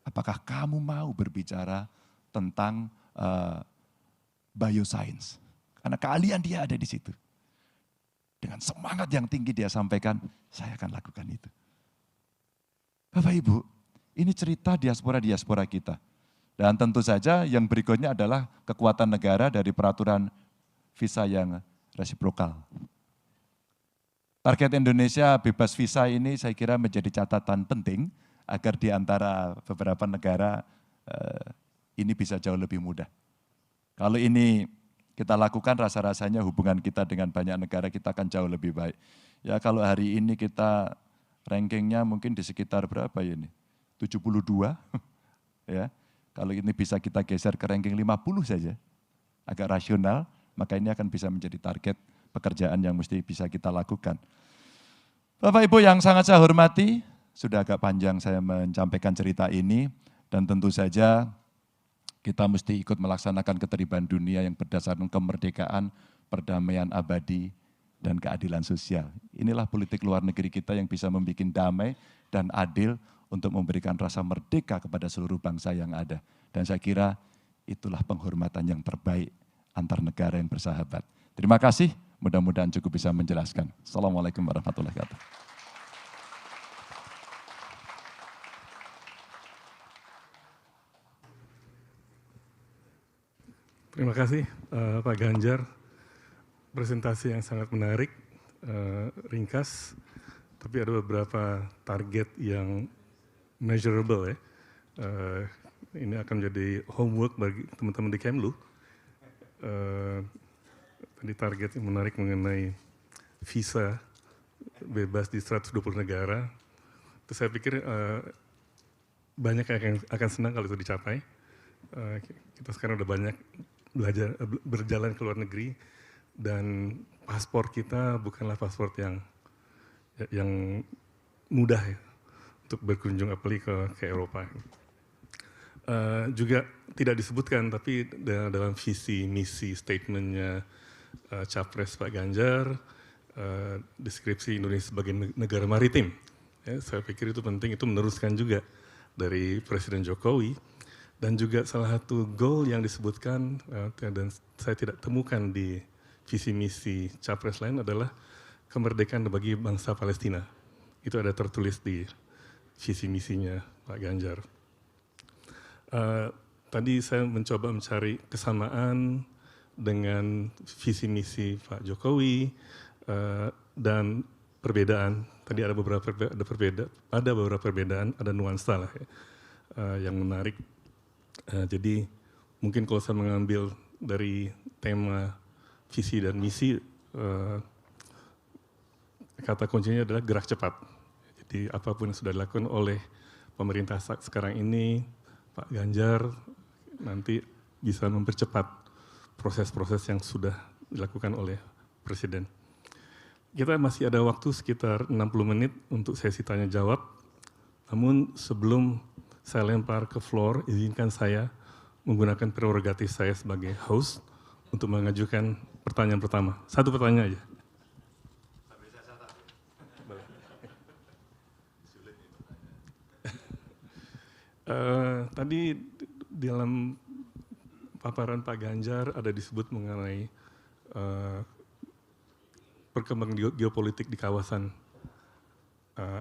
Apakah kamu mau berbicara tentang bioscience? Karena keahlian dia ada di situ. Dengan semangat yang tinggi dia sampaikan, saya akan lakukan itu. Bapak Ibu, ini cerita diaspora-diaspora kita. Dan tentu saja yang berikutnya adalah kekuatan negara dari peraturan visa yang resiprokal. Target Indonesia bebas visa ini saya kira menjadi catatan penting agar di antara beberapa negara ini bisa jauh lebih mudah. Kalau ini kita lakukan, rasa-rasanya hubungan kita dengan banyak negara kita akan jauh lebih baik. Ya kalau hari ini kita rankingnya mungkin di sekitar berapa ya ini? 72 ya. Kalau ini bisa kita geser ke ranking 50 saja, agak rasional, maka ini akan bisa menjadi target pekerjaan yang mesti bisa kita lakukan. Bapak Ibu yang sangat saya hormati, sudah agak panjang saya menyampaikan cerita ini, dan tentu saja kita mesti ikut melaksanakan ketertiban dunia yang berdasarkan kemerdekaan, perdamaian abadi, dan keadilan sosial. Inilah politik luar negeri kita yang bisa membuat damai dan adil untuk memberikan rasa merdeka kepada seluruh bangsa yang ada. Dan saya kira itulah penghormatan yang terbaik antar negara yang bersahabat. Terima kasih, mudah-mudahan cukup bisa menjelaskan. Assalamualaikum warahmatullahi wabarakatuh. Terima kasih Pak Ganjar, presentasi yang sangat menarik, ringkas, tapi ada beberapa target yang measurable ya. Ini akan menjadi homework bagi teman-teman di Kemlu. Tadi target yang menarik mengenai visa bebas di 120 negara. Terus saya pikir banyak yang akan senang kalau itu dicapai. Kita sekarang udah banyak belajar berjalan ke luar negeri dan paspor kita bukanlah paspor yang mudah ya, untuk berkunjung apalagi ke Eropa. Juga tidak disebutkan tapi dalam visi misi statementnya Capres Pak Ganjar, deskripsi Indonesia sebagai negara maritim. Ya, saya pikir itu penting, itu meneruskan juga dari Presiden Jokowi. Dan juga salah satu goal yang disebutkan dan saya tidak temukan di visi misi Capres lain adalah kemerdekaan bagi bangsa Palestina. Itu ada tertulis di visi misinya Pak Ganjar. Tadi saya mencoba mencari kesamaan dengan visi misi Pak Jokowi dan perbedaan. Tadi ada beberapa perbedaan, ada nuansa lah ya, yang menarik. Jadi mungkin kalau saya mengambil dari tema visi dan misi, kata kuncinya adalah gerak cepat. di apapun yang sudah dilakukan oleh pemerintah sekarang ini, Pak Ganjar nanti bisa mempercepat proses-proses yang sudah dilakukan oleh Presiden. Kita masih ada waktu sekitar 60 menit untuk sesi tanya jawab. Namun sebelum saya lempar ke floor, izinkan saya menggunakan prerogatif saya sebagai host untuk mengajukan pertanyaan pertama. Satu pertanyaan aja. Tadi dalam paparan Pak Ganjar ada disebut mengenai perkembangan geopolitik di kawasan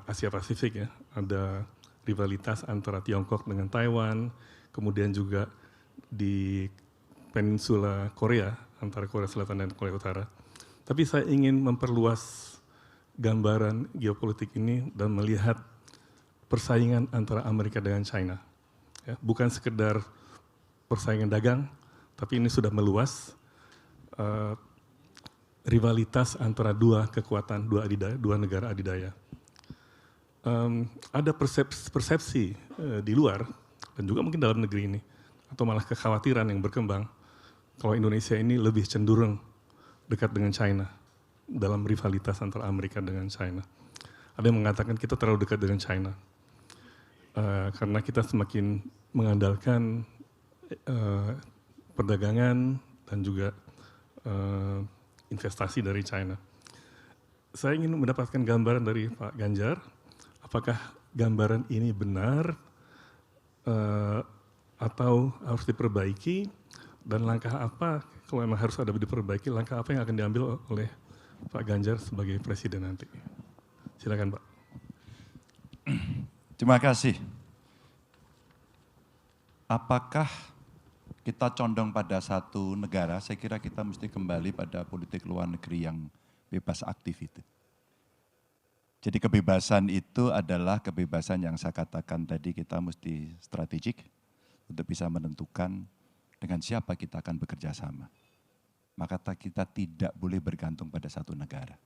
Asia Pasifik ya. Ada rivalitas antara Tiongkok dengan Taiwan, kemudian juga di peninsula Korea, antara Korea Selatan dan Korea Utara. Tapi saya ingin memperluas gambaran geopolitik ini dan melihat persaingan antara Amerika dengan China. Ya, bukan sekedar persaingan dagang, tapi ini sudah meluas. Rivalitas antara dua kekuatan, dua negara adidaya. Ada persepsi di luar, dan juga mungkin dalam negeri ini, atau malah kekhawatiran yang berkembang, kalau Indonesia ini lebih cenderung dekat dengan China, dalam rivalitas antara Amerika dengan China. Ada yang mengatakan kita terlalu dekat dengan China. Karena kita semakin mengandalkan perdagangan dan juga investasi dari China. Saya ingin mendapatkan gambaran dari Pak Ganjar, apakah gambaran ini benar atau harus diperbaiki, dan langkah apa, kalau memang harus ada diperbaiki, langkah apa yang akan diambil oleh Pak Ganjar sebagai Presiden nanti. Silakan Pak. Terima kasih. Apakah kita condong pada satu negara? Saya kira kita mesti kembali pada politik luar negeri yang bebas aktif itu. Jadi kebebasan itu adalah kebebasan yang saya katakan tadi, kita mesti strategik untuk bisa menentukan dengan siapa kita akan bekerja sama. Maka kita tidak boleh bergantung pada satu negara.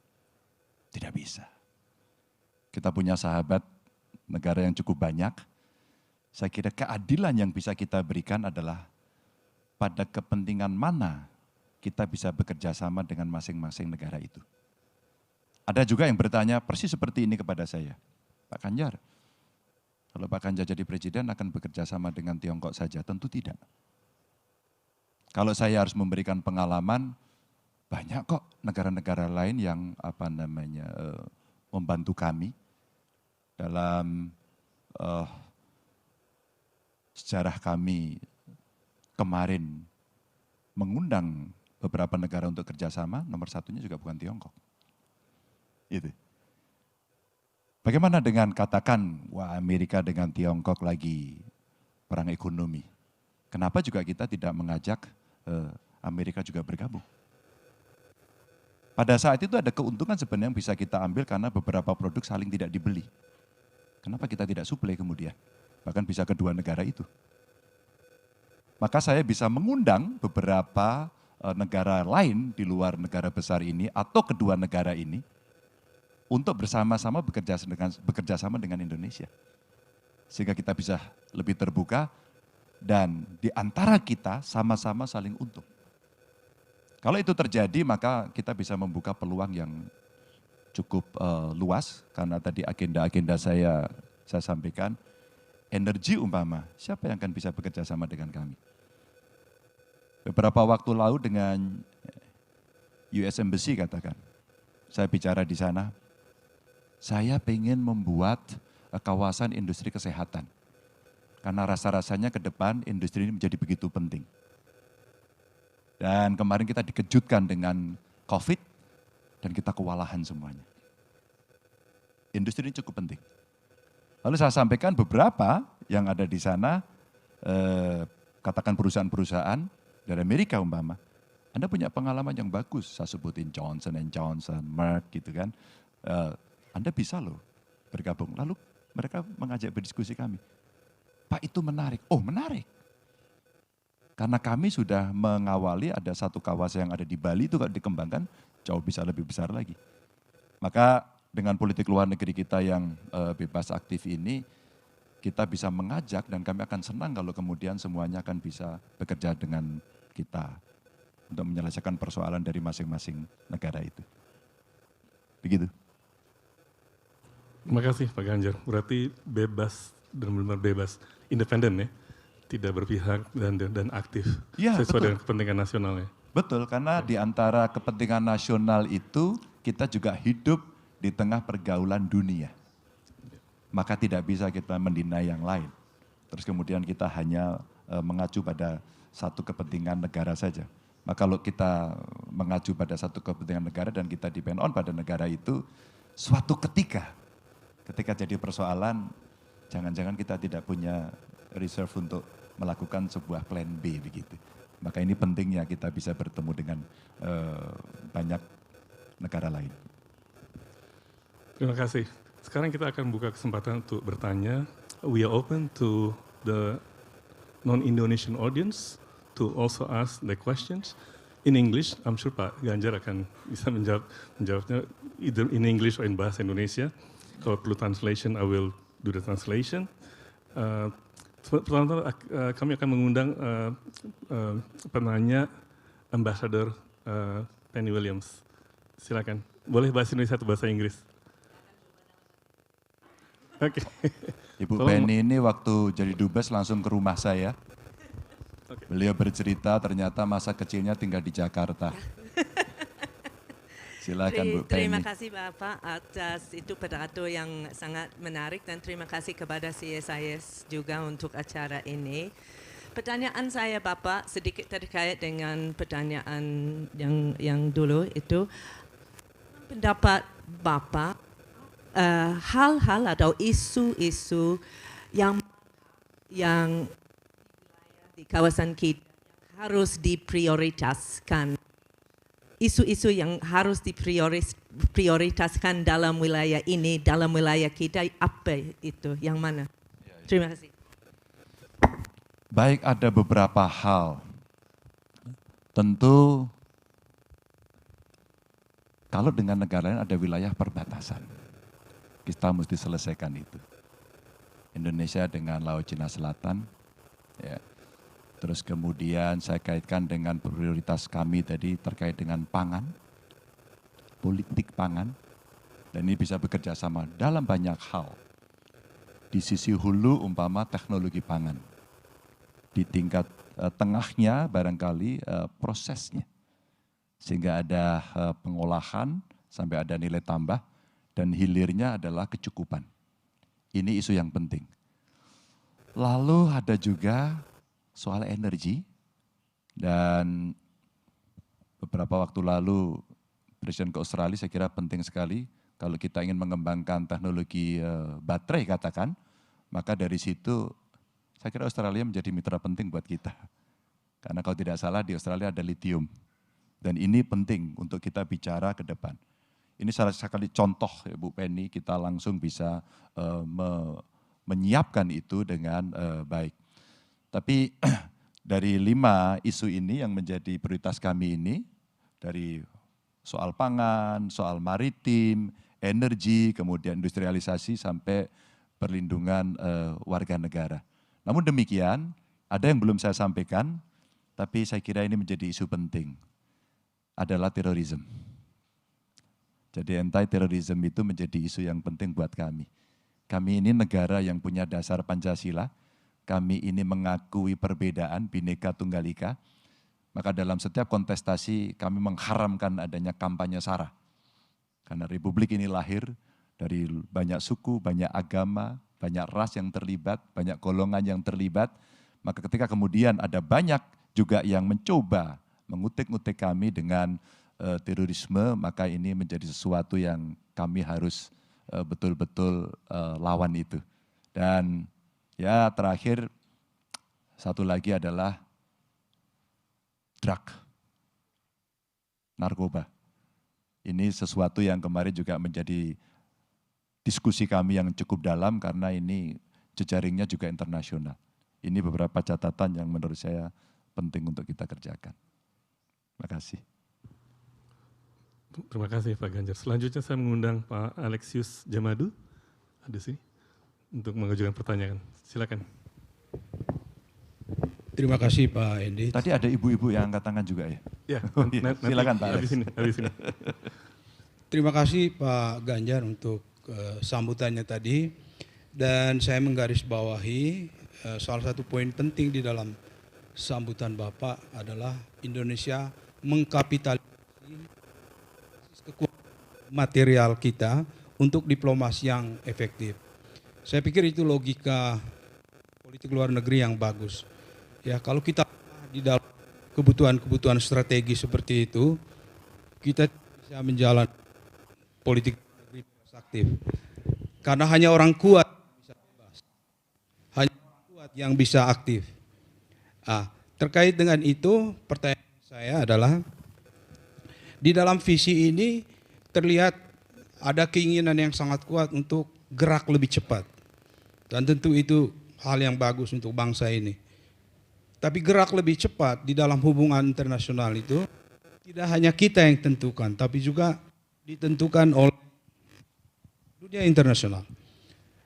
Tidak bisa. Kita punya sahabat negara yang cukup banyak. Saya kira keadilan yang bisa kita berikan adalah pada kepentingan mana kita bisa bekerja sama dengan masing-masing negara itu. Ada juga yang bertanya persis seperti ini kepada saya, Pak Ganjar, kalau Pak Ganjar jadi presiden akan bekerja sama dengan Tiongkok saja? Tentu tidak. Kalau saya harus memberikan pengalaman, banyak kok negara-negara lain yang membantu kami dalam sejarah kami kemarin mengundang beberapa negara untuk kerjasama, nomor satunya juga bukan Tiongkok. Itu. Bagaimana dengan katakan, wah Amerika dengan Tiongkok lagi perang ekonomi. Kenapa juga kita tidak mengajak Amerika juga bergabung? Pada saat itu ada keuntungan sebenarnya yang bisa kita ambil karena beberapa produk saling tidak dibeli. Kenapa kita tidak suplai kemudian? Bahkan bisa kedua negara itu. Maka saya bisa mengundang beberapa negara lain di luar negara besar ini atau kedua negara ini untuk bersama-sama bekerja sama dengan Indonesia. Sehingga kita bisa lebih terbuka dan di antara kita sama-sama saling untung. Kalau itu terjadi maka kita bisa membuka peluang yang cukup luas, karena tadi agenda-agenda saya sampaikan, energi umpama, siapa yang akan bisa bekerja sama dengan kami? Beberapa waktu lalu dengan US Embassy katakan, saya bicara di sana, saya pengen membuat kawasan industri kesehatan. Karena rasa-rasanya ke depan industri ini menjadi begitu penting. Dan kemarin kita dikejutkan dengan COVID dan kita kewalahan semuanya. Industri ini cukup penting. Lalu saya sampaikan beberapa yang ada di sana, katakan perusahaan-perusahaan dari Amerika umpama, Anda punya pengalaman yang bagus, saya sebutin Johnson & Johnson, Merck gitu kan, Anda bisa loh bergabung. Lalu mereka mengajak berdiskusi kami, Pak itu menarik, oh menarik. Karena kami sudah mengawali ada satu kawasan yang ada di Bali itu kalau dikembangkan jauh bisa lebih besar lagi. Maka dengan politik luar negeri kita yang bebas aktif ini, kita bisa mengajak dan kami akan senang kalau kemudian semuanya akan bisa bekerja dengan kita untuk menyelesaikan persoalan dari masing-masing negara itu. Begitu. Terima kasih Pak Ganjar. Berarti bebas dan benar-benar bebas, independen ya, tidak berpihak dan aktif Ya, sesuai betul. dengan kepentingan nasional ya. Betul, karena di antara kepentingan nasional itu kita juga hidup di tengah pergaulan dunia. Maka tidak bisa kita mendinai yang lain. Terus kemudian kita hanya mengacu pada satu kepentingan negara saja. Maka kalau kita mengacu pada satu kepentingan negara dan kita depend on pada negara itu, suatu ketika jadi persoalan, jangan-jangan kita tidak punya reserve untuk melakukan sebuah plan B begitu. Maka ini pentingnya kita bisa bertemu dengan banyak negara lain. Terima kasih. Sekarang kita akan buka kesempatan untuk bertanya. We are open to the non-Indonesian audience to also ask the questions in English. I'm sure Pak Ganjar akan bisa menjawabnya either in English or in bahasa Indonesia. Kalau perlu translation, I will do the translation. Pertama, kami akan mengundang penanya Ambassador Penny Williams. Silakan. Boleh bahasa Indonesia atau bahasa Inggris? Oke. Ibu Tolong, Penny ini waktu jadi dubes langsung ke rumah saya. Oke. Beliau bercerita ternyata masa kecilnya tinggal di Jakarta. Silakan Bu Terima Penny. kasih Bapak atas itu pidato yang sangat menarik dan terima kasih kepada CSIS juga untuk acara ini. Pertanyaan saya Bapak sedikit terkait dengan pertanyaan yang dulu itu. Pendapat Bapak hal-hal atau isu-isu yang di kawasan kita harus diprioritaskan. Isu-isu yang harus diprioritaskan dalam wilayah ini, dalam wilayah kita, apa itu, yang mana? Terima kasih. Baik, ada beberapa hal. Tentu kalau dengan negara lain ada wilayah perbatasan. Kita mesti selesaikan itu. Indonesia dengan Laut Cina Selatan, ya. Terus kemudian saya kaitkan dengan prioritas kami tadi terkait dengan pangan, politik pangan, dan ini bisa bekerja sama dalam banyak hal. Di sisi hulu umpama teknologi pangan, di tingkat tengahnya barangkali prosesnya, sehingga ada pengolahan sampai ada nilai tambah, dan hilirnya adalah kecukupan. Ini isu yang penting. Lalu ada juga soal energi, dan beberapa waktu lalu Presiden ke Australia saya kira penting sekali kalau kita ingin mengembangkan teknologi baterai katakan, maka dari situ saya kira Australia menjadi mitra penting buat kita. Karena kalau tidak salah di Australia ada lithium, dan ini penting untuk kita bicara ke depan. Ini salah sekali contoh ya Bu Penny, kita langsung bisa menyiapkan itu dengan baik. Tapi dari 5 isu ini yang menjadi prioritas kami ini, dari soal pangan, soal maritim, energi, kemudian industrialisasi sampai perlindungan warga negara. Namun demikian, ada yang belum saya sampaikan, tapi saya kira ini menjadi isu penting, adalah terorisme. Jadi anti-terorisme itu menjadi isu yang penting buat kami. Kami ini negara yang punya dasar Pancasila, kami ini mengakui perbedaan, Bhinneka Tunggal Ika, maka dalam setiap kontestasi kami mengharamkan adanya kampanye SARA. Karena Republik ini lahir dari banyak suku, banyak agama, banyak ras yang terlibat, banyak golongan yang terlibat, maka ketika kemudian ada banyak juga yang mencoba mengutik-ngutik kami dengan terorisme, maka ini menjadi sesuatu yang kami harus betul-betul lawan itu. Dan ya terakhir, satu lagi adalah drug, narkoba. Ini sesuatu yang kemarin juga menjadi diskusi kami yang cukup dalam karena ini jejaringnya juga internasional. Ini beberapa catatan yang menurut saya penting untuk kita kerjakan. Terima kasih. Terima kasih Pak Ganjar. Selanjutnya saya mengundang Pak Alexius Jamadu, ada sih, untuk mengajukan pertanyaan. Silakan. Terima kasih Pak Endi. Tadi ada ibu-ibu yang angkat tangan juga ya? Ya, Oh, iya. nanti Silakan Pak Alex. habis ini. Terima kasih Pak Ganjar untuk sambutannya tadi. Dan saya menggarisbawahi salah satu poin penting di dalam sambutan Bapak adalah Indonesia mengkapitalisasi kekuatan material kita untuk diplomasi yang efektif. Saya pikir itu logika politik luar negeri yang bagus. Ya, kalau kita di dalam kebutuhan-kebutuhan strategi seperti itu, kita bisa menjalankan politik luar negeri aktif. Karena hanya orang kuat bisa bebas. Hanya orang kuat yang bisa aktif. Terkait dengan itu, pertanyaan saya adalah di dalam visi ini terlihat ada keinginan yang sangat kuat untuk gerak lebih cepat. Dan tentu itu hal yang bagus untuk bangsa ini. Tapi gerak lebih cepat di dalam hubungan internasional itu tidak hanya kita yang tentukan, tapi juga ditentukan oleh dunia internasional.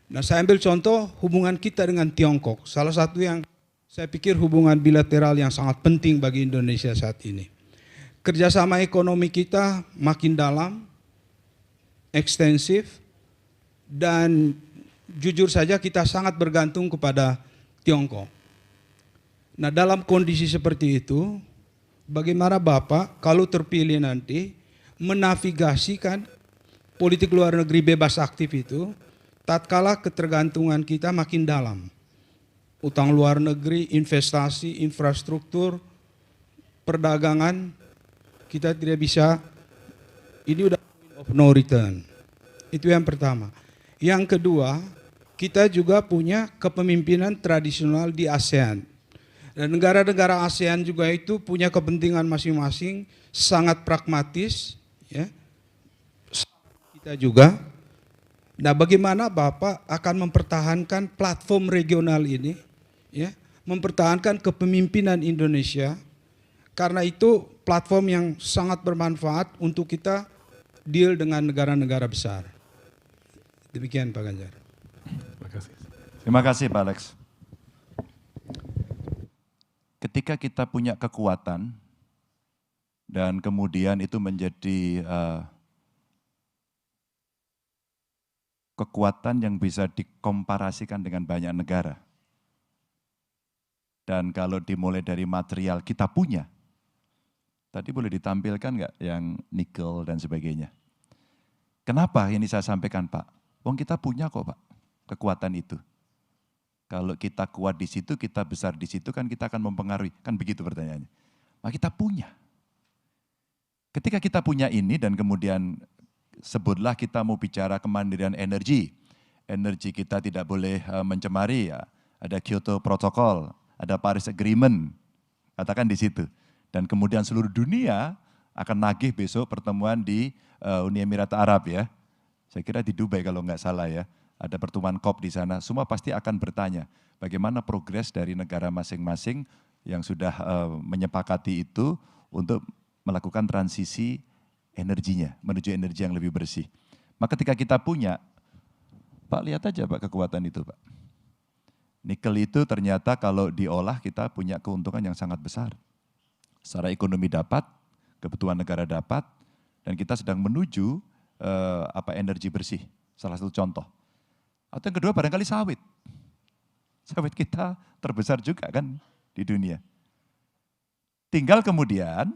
Nah, saya ambil contoh hubungan kita dengan Tiongkok. Salah satu yang saya pikir hubungan bilateral yang sangat penting bagi Indonesia saat ini. Kerjasama ekonomi kita makin dalam, ekstensif, dan jujur saja kita sangat bergantung kepada Tiongkok. Nah, dalam kondisi seperti itu, bagaimana Bapak kalau terpilih nanti menavigasikan politik luar negeri bebas aktif itu tatkala ketergantungan kita makin dalam. Utang luar negeri, investasi, infrastruktur, perdagangan, kita tidak bisa, ini udah point of no return. Itu yang pertama. Yang kedua, kita juga punya kepemimpinan tradisional di ASEAN. Dan negara-negara ASEAN juga itu punya kepentingan masing-masing, sangat pragmatis, ya. Kita juga. Nah, bagaimana Bapak akan mempertahankan platform regional ini, ya, mempertahankan kepemimpinan Indonesia, karena itu platform yang sangat bermanfaat untuk kita deal dengan negara-negara besar. Demikian Pak Ganjar. Terima kasih. Terima kasih Pak Alex. Ketika kita punya kekuatan dan kemudian itu menjadi kekuatan yang bisa dikomparasikan dengan banyak negara. Dan kalau dimulai dari material kita punya, tadi boleh ditampilkan nggak yang nikel dan sebagainya. Kenapa ini saya sampaikan Pak? Wong kita punya kok Pak, kekuatan itu. Kalau kita kuat di situ, kita besar di situ, kan kita akan mempengaruhi. Kan begitu pertanyaannya. Nah, kita punya. Ketika kita punya ini dan kemudian sebutlah kita mau bicara kemandirian energi. Energi kita tidak boleh mencemari, ya. Ada Kyoto Protocol, ada Paris Agreement, katakan di situ. Dan kemudian seluruh dunia akan nagih besok pertemuan di Uni Emirat Arab ya. Saya kira di Dubai kalau nggak salah ya. Ada pertemuan COP di sana, semua pasti akan bertanya bagaimana progres dari negara masing-masing yang sudah menyepakati itu untuk melakukan transisi energinya, menuju energi yang lebih bersih. Maka ketika kita punya, Pak lihat aja Pak kekuatan itu Pak. Nikel itu ternyata kalau diolah kita punya keuntungan yang sangat besar. Secara ekonomi dapat, kebutuhan negara dapat, dan kita sedang menuju energi bersih, salah satu contoh. Atau yang kedua barangkali sawit. Sawit kita terbesar juga kan di dunia. Tinggal kemudian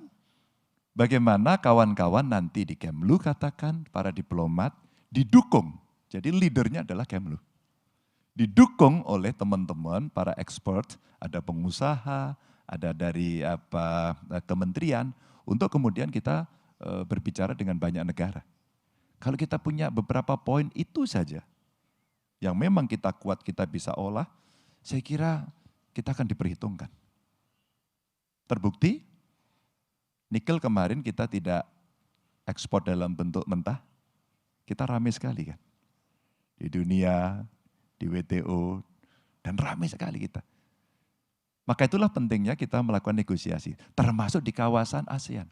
bagaimana kawan-kawan nanti di Kemlu katakan para diplomat didukung. Jadi leadernya adalah Kemlu. Didukung oleh teman-teman para expert, ada pengusaha, ada dari kementerian untuk kemudian kita berbicara dengan banyak negara. Kalau kita punya beberapa poin itu saja yang memang kita kuat, kita bisa olah, saya kira kita akan diperhitungkan. Terbukti, nikel kemarin kita tidak ekspor dalam bentuk mentah, kita ramai sekali kan. Di dunia, di WTO, dan ramai sekali kita. Maka itulah pentingnya kita melakukan negosiasi, termasuk di kawasan ASEAN.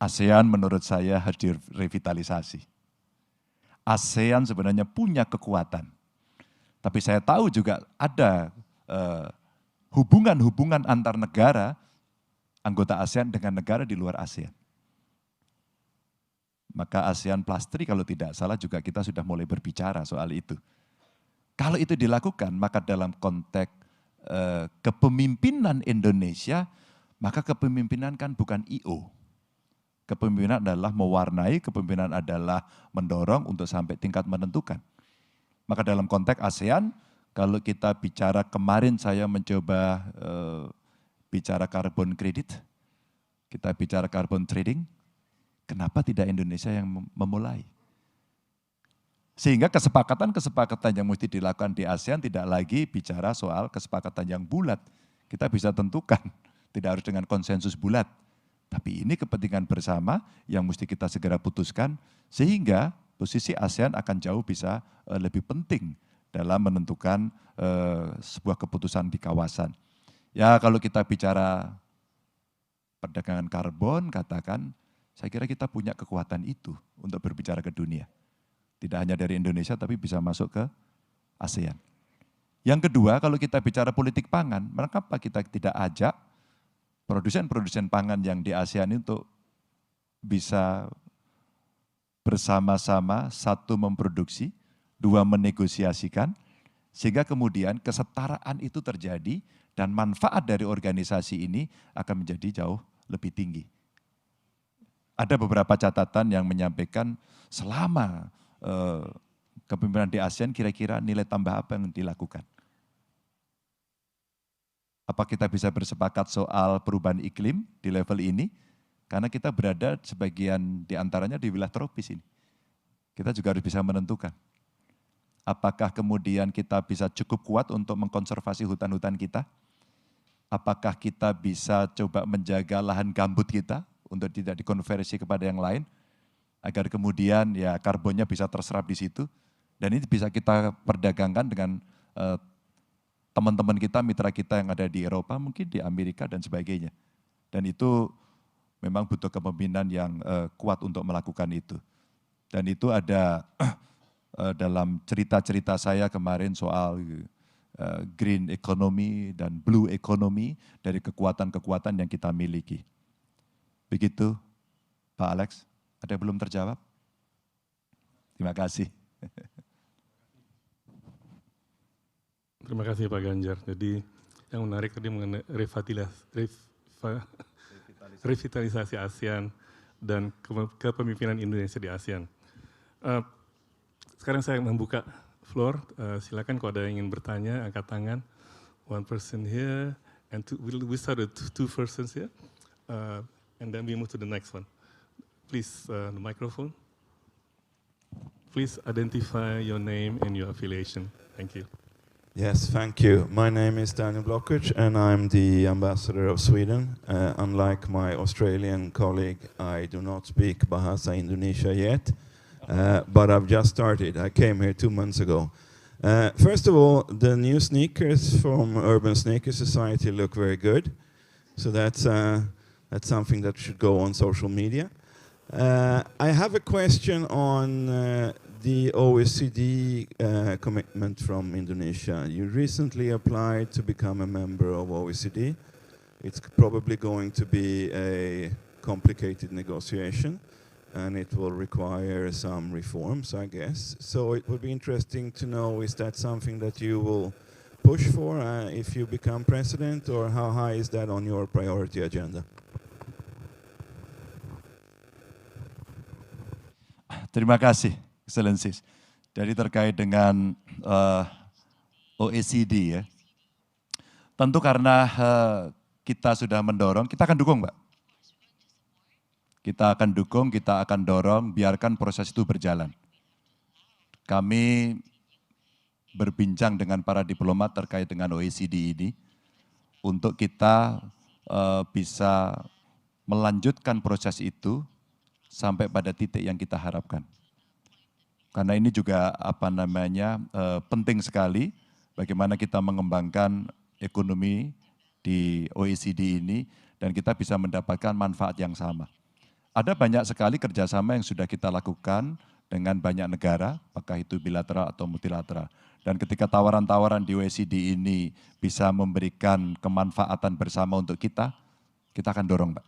ASEAN menurut saya harus direvitalisasi. ASEAN sebenarnya punya kekuatan. Tapi saya tahu juga ada hubungan-hubungan antar negara, anggota ASEAN dengan negara di luar ASEAN. Maka ASEAN Plus 3 kalau tidak salah juga kita sudah mulai berbicara soal itu. Kalau itu dilakukan, maka dalam konteks kepemimpinan Indonesia, maka kepemimpinan kan bukan I.O. Kepemimpinan adalah mewarnai, kepemimpinan adalah mendorong untuk sampai tingkat menentukan. Maka dalam konteks ASEAN, kalau kita bicara kemarin saya mencoba bicara carbon credit, kita bicara carbon trading, kenapa tidak Indonesia yang memulai? Sehingga kesepakatan-kesepakatan yang mesti dilakukan di ASEAN tidak lagi bicara soal kesepakatan yang bulat. Kita bisa tentukan, tidak harus dengan konsensus bulat. Tapi ini kepentingan bersama yang mesti kita segera putuskan, sehingga posisi ASEAN akan jauh bisa lebih penting dalam menentukan sebuah keputusan di kawasan. Ya kalau kita bicara perdagangan karbon, katakan, saya kira kita punya kekuatan itu untuk berbicara ke dunia. Tidak hanya dari Indonesia, tapi bisa masuk ke ASEAN. Yang kedua, kalau kita bicara politik pangan, mengapa kita tidak ajak produsen-produsen pangan yang di ASEAN itu bisa bersama-sama, satu memproduksi, dua menegosiasikan, sehingga kemudian kesetaraan itu terjadi dan manfaat dari organisasi ini akan menjadi jauh lebih tinggi. Ada beberapa catatan yang menyampaikan selama kepemimpinan di ASEAN kira-kira nilai tambah apa yang dilakukan. Apa kita bisa bersepakat soal perubahan iklim di level ini? Karena kita berada sebagian di antaranya di wilayah tropis ini. Kita juga harus bisa menentukan. Apakah kemudian kita bisa cukup kuat untuk mengkonservasi hutan-hutan kita? Apakah kita bisa coba menjaga lahan gambut kita untuk tidak dikonversi kepada yang lain? Agar kemudian ya karbonnya bisa terserap di situ. Dan ini bisa kita perdagangkan dengan teman-teman kita, mitra kita yang ada di Eropa, mungkin di Amerika dan sebagainya. Dan itu memang butuh kepemimpinan yang kuat untuk melakukan itu. Dan itu ada dalam cerita-cerita saya kemarin soal green economy dan blue economy dari kekuatan-kekuatan yang kita miliki. Begitu, Pak Alex. Ada yang belum terjawab? Terima kasih. Terima kasih Pak Ganjar. Jadi yang menarik tadi mengenai revitalisasi ASEAN dan kepemimpinan Indonesia di ASEAN. Sekarang saya membuka floor, silakan kalau ada yang ingin bertanya, angkat tangan. One person here, and we start with two persons here, and then we move to the next one. Please, the microphone. Please identify your name and your affiliation. Thank you. Yes, thank you. My name is Daniel Blockage and I'm the ambassador of Sweden. Unlike my Australian colleague, I do not speak Bahasa Indonesia yet, but I've just started. I came here 2 months ago. First of all, the new sneakers from Urban Sneaker Society look very good. So that's something that should go on social media. I have a question on the OECD commitment from Indonesia. You recently applied to become a member of OECD. It's probably going to be a complicated negotiation, and it will require some reforms, I guess. So it would be interesting to know, is that something that you will push for if you become president, or how high is that on your priority agenda? Terima kasih, Excellencies. Jadi terkait dengan OECD ya, tentu karena kita sudah mendorong, kita akan dukung Mbak. Kita akan dukung, kita akan dorong, biarkan proses itu berjalan. Kami berbincang dengan para diplomat terkait dengan OECD ini, untuk kita bisa melanjutkan proses itu sampai pada titik yang kita harapkan. Karena ini juga penting sekali bagaimana kita mengembangkan ekonomi di OECD ini dan kita bisa mendapatkan manfaat yang sama. Ada banyak sekali kerjasama yang sudah kita lakukan dengan banyak negara, apakah itu bilateral atau multilateral. Dan ketika tawaran-tawaran di OECD ini bisa memberikan kemanfaatan bersama untuk kita akan dorong, Pak.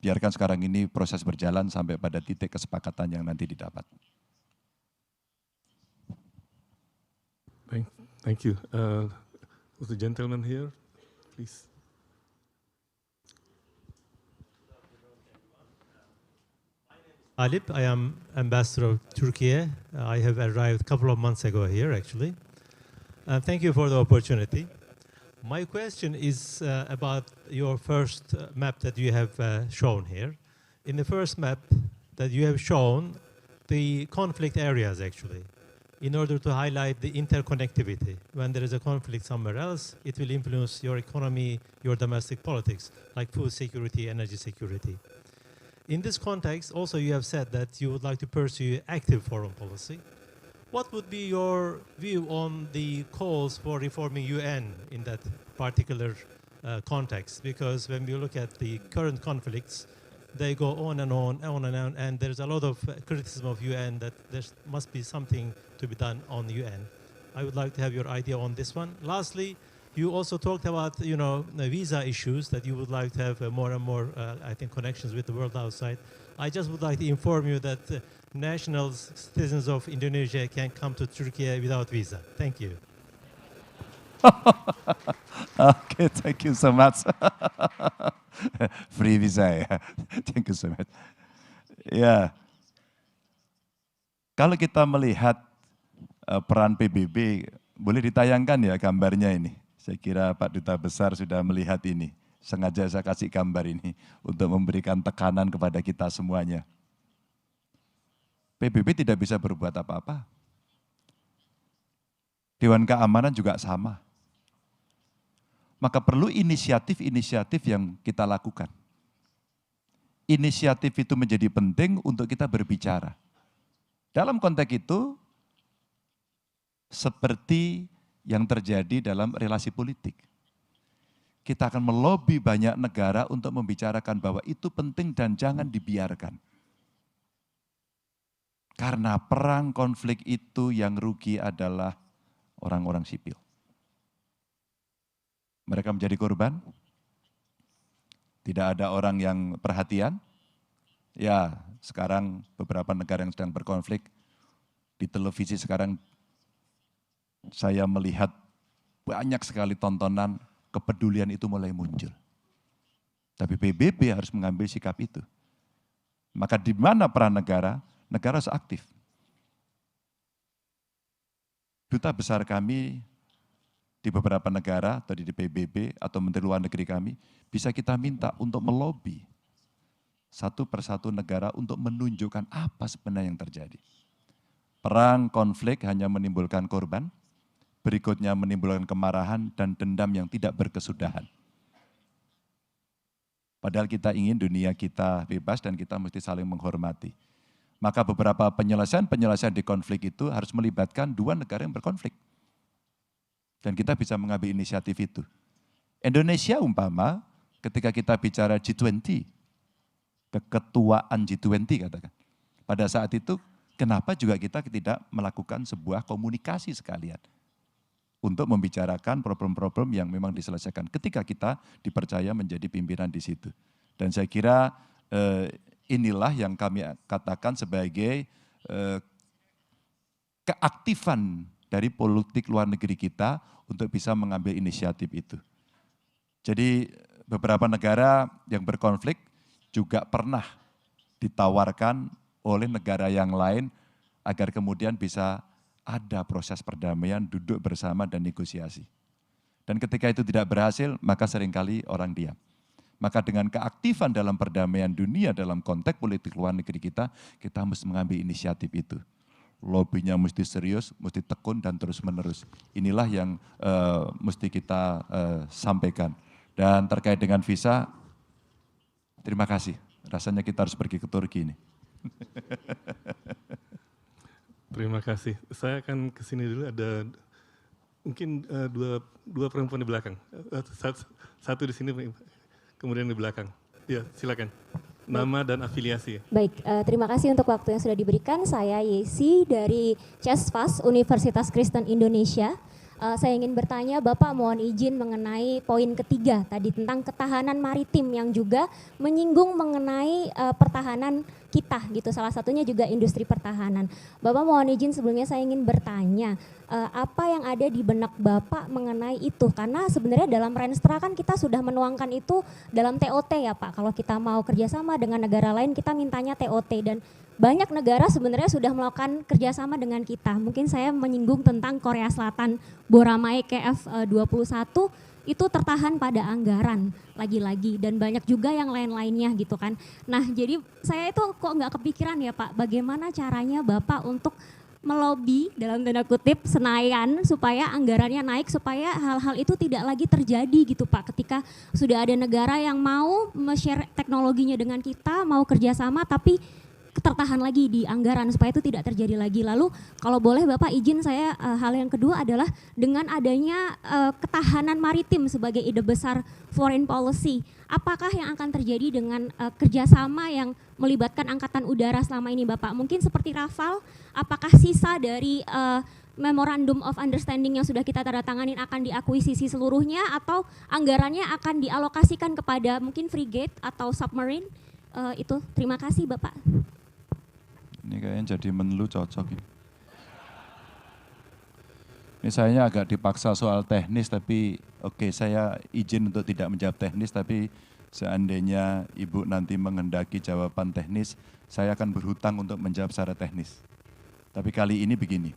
Biarkan sekarang ini proses berjalan sampai pada titik kesepakatan yang nanti didapat. Thank you. The gentleman here, please. Alip, I am ambassador of Turkey. I have arrived a couple of months ago here, actually. Thank you for the opportunity. My question is about your first map that you have shown here. In the first map that you have shown, the conflict areas, actually, in order to highlight the interconnectivity. When there is a conflict somewhere else, it will influence your economy, your domestic politics, like food security, energy security. In this context, also you have said that you would like to pursue active foreign policy. What would be your view on the calls for reforming UN in that particular context? Because when we look at the current conflicts, they go on and on, and there's a lot of criticism of UN that there must be something to be done on the UN. I would like to have your idea on this one. Lastly, you also talked about, the visa issues, that you would like to have more and more, I think, connections with the world outside. I just would like to inform you that nationals, citizens of Indonesia can come to Turkey without visa. Thank you. Okay, thank you so much. Free visa ya. Thank you so much. Ya, kalau kita melihat peran PBB, boleh ditayangkan ya gambarnya ini. Saya kira Pak Duta Besar sudah melihat ini. Sengaja saya kasih gambar ini untuk memberikan tekanan kepada kita semuanya. PBB tidak bisa berbuat apa-apa. Dewan Keamanan juga sama. Maka perlu inisiatif-inisiatif yang kita lakukan. Inisiatif itu menjadi penting untuk kita berbicara. Dalam konteks itu, seperti yang terjadi dalam relasi politik. Kita akan melobi banyak negara untuk membicarakan bahwa itu penting dan jangan dibiarkan. Karena perang konflik itu yang rugi adalah orang-orang sipil. Mereka menjadi korban, tidak ada orang yang perhatian. Ya, sekarang beberapa negara yang sedang berkonflik, di televisi sekarang saya melihat banyak sekali tontonan, kepedulian itu mulai muncul. Tapi PBB harus mengambil sikap itu. Maka di mana peran negara? Negara harus aktif. Duta besar kami di beberapa negara, atau di PBB, atau Menteri Luar Negeri kami, bisa kita minta untuk melobi satu persatu negara untuk menunjukkan apa sebenarnya yang terjadi. Perang, konflik hanya menimbulkan korban, berikutnya menimbulkan kemarahan dan dendam yang tidak berkesudahan. Padahal kita ingin dunia kita bebas dan kita mesti saling menghormati. Maka beberapa penyelesaian di konflik itu harus melibatkan dua negara yang berkonflik. Dan kita bisa mengambil inisiatif itu. Indonesia umpama ketika kita bicara G20, keketuaan G20 katakan. Pada saat itu kenapa juga kita tidak melakukan sebuah komunikasi sekalian untuk membicarakan problem-problem yang memang diselesaikan ketika kita dipercaya menjadi pimpinan di situ. Dan saya kira inilah yang kami katakan sebagai keaktifan dari politik luar negeri kita untuk bisa mengambil inisiatif itu. Jadi beberapa negara yang berkonflik juga pernah ditawarkan oleh negara yang lain agar kemudian bisa ada proses perdamaian, duduk bersama dan negosiasi. Dan ketika itu tidak berhasil, maka seringkali orang diam. Maka dengan keaktifan dalam perdamaian dunia dalam konteks politik luar negeri kita mesti mengambil inisiatif itu. Lobbynya mesti serius, mesti tekun dan terus menerus. Inilah yang mesti kita sampaikan. Dan terkait dengan visa, terima kasih. Rasanya kita harus pergi ke Turki ini. Terima kasih. Saya akan ke sini dulu, ada mungkin dua perempuan di belakang. Satu di sini, kemudian di belakang. Ya, silakan. nama dan afiliasi. Baik, terima kasih untuk waktu yang sudah diberikan. Saya Yesi dari CESFAS Universitas Kristen Indonesia. Saya ingin bertanya, Bapak mohon izin mengenai poin ketiga tadi tentang ketahanan maritim yang juga menyinggung mengenai pertahanan kita gitu. Salah satunya juga industri pertahanan. Bapak mohon izin sebelumnya saya ingin bertanya, apa yang ada di benak Bapak mengenai itu? Karena sebenarnya dalam Renstra kan kita sudah menuangkan itu dalam TOT ya Pak. Kalau kita mau kerjasama dengan negara lain kita mintanya TOT dan banyak negara sebenarnya sudah melakukan kerjasama dengan kita. Mungkin saya menyinggung tentang Korea Selatan, Boramae KF-21 itu tertahan pada anggaran lagi-lagi dan banyak juga yang lain-lainnya gitu kan. Nah jadi saya itu kok nggak kepikiran ya Pak, bagaimana caranya Bapak untuk melobi dalam tanda kutip Senayan supaya anggarannya naik supaya hal-hal itu tidak lagi terjadi gitu Pak, ketika sudah ada negara yang mau share teknologinya dengan kita, mau kerjasama tapi tertahan lagi di anggaran supaya itu tidak terjadi lagi. Lalu kalau boleh Bapak izin saya hal yang kedua adalah dengan adanya ketahanan maritim sebagai ide besar foreign policy, apakah yang akan terjadi dengan kerjasama yang melibatkan angkatan udara selama ini Bapak? Mungkin seperti Rafale, apakah sisa dari Memorandum of Understanding yang sudah kita tanda tanganin akan diakuisisi seluruhnya atau anggarannya akan dialokasikan kepada mungkin frigate atau submarine? Itu terima kasih Bapak. Ini kayaknya jadi menlu cocok ini. Ini saya agak dipaksa soal teknis tapi oke, saya izin untuk tidak menjawab teknis tapi seandainya Ibu nanti menghendaki jawaban teknis, saya akan berhutang untuk menjawab secara teknis. Tapi kali ini begini,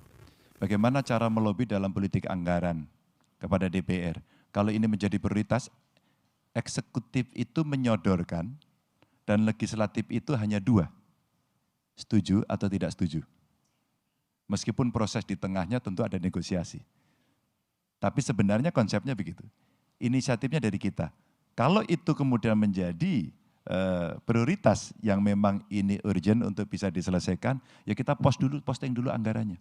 bagaimana cara melobi dalam politik anggaran kepada DPR? Kalau ini menjadi prioritas, eksekutif itu menyodorkan dan legislatif itu hanya dua, setuju atau tidak setuju. Meskipun proses di tengahnya tentu ada negosiasi. Tapi sebenarnya konsepnya begitu. Inisiatifnya dari kita. Kalau itu kemudian menjadi prioritas yang memang ini urgent untuk bisa diselesaikan, ya kita posting dulu anggarannya.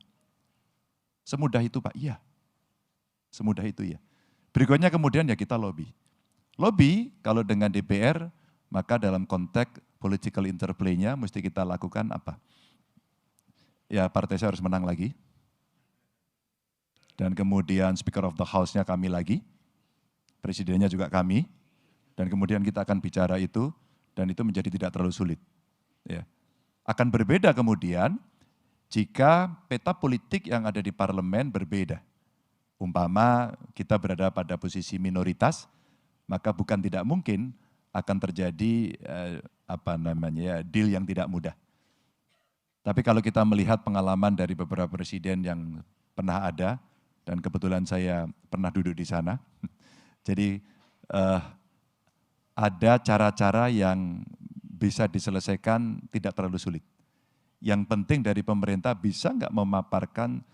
Semudah itu Pak, iya. Semudah itu ya. Berikutnya kemudian ya kita lobby. Lobby kalau dengan DPR, maka dalam konteks political interplay-nya mesti kita lakukan apa? Ya partai saya harus menang lagi. Dan kemudian Speaker of the House-nya kami lagi. Presidennya juga kami. Dan kemudian kita akan bicara itu dan itu menjadi tidak terlalu sulit. Ya. Akan berbeda kemudian jika peta politik yang ada di parlemen berbeda. Umpama kita berada pada posisi minoritas, maka bukan tidak mungkin akan terjadi deal yang tidak mudah. Tapi kalau kita melihat pengalaman dari beberapa presiden yang pernah ada, dan kebetulan saya pernah duduk di sana, jadi ada cara-cara yang bisa diselesaikan tidak terlalu sulit. Yang penting dari pemerintah bisa nggak memaparkan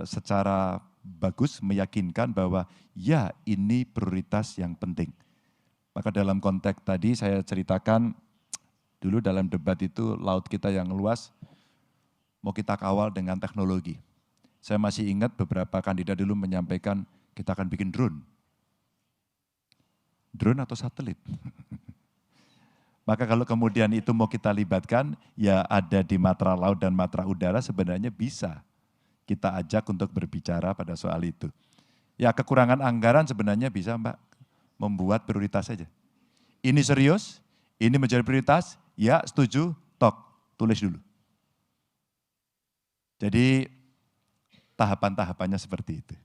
secara bagus, meyakinkan bahwa ya ini prioritas yang penting. Maka dalam konteks tadi saya ceritakan, dulu dalam debat itu laut kita yang luas, mau kita kawal dengan teknologi. Saya masih ingat beberapa kandidat dulu menyampaikan, kita akan bikin drone. Drone atau satelit? Maka kalau kemudian itu mau kita libatkan, ya ada di matra laut dan matra udara sebenarnya bisa kita ajak untuk berbicara pada soal itu. Ya kekurangan anggaran sebenarnya bisa Mbak, membuat prioritas saja. Ini serius, ini menjadi prioritas, ya setuju, tok, tulis dulu. Jadi tahapan-tahapannya seperti itu.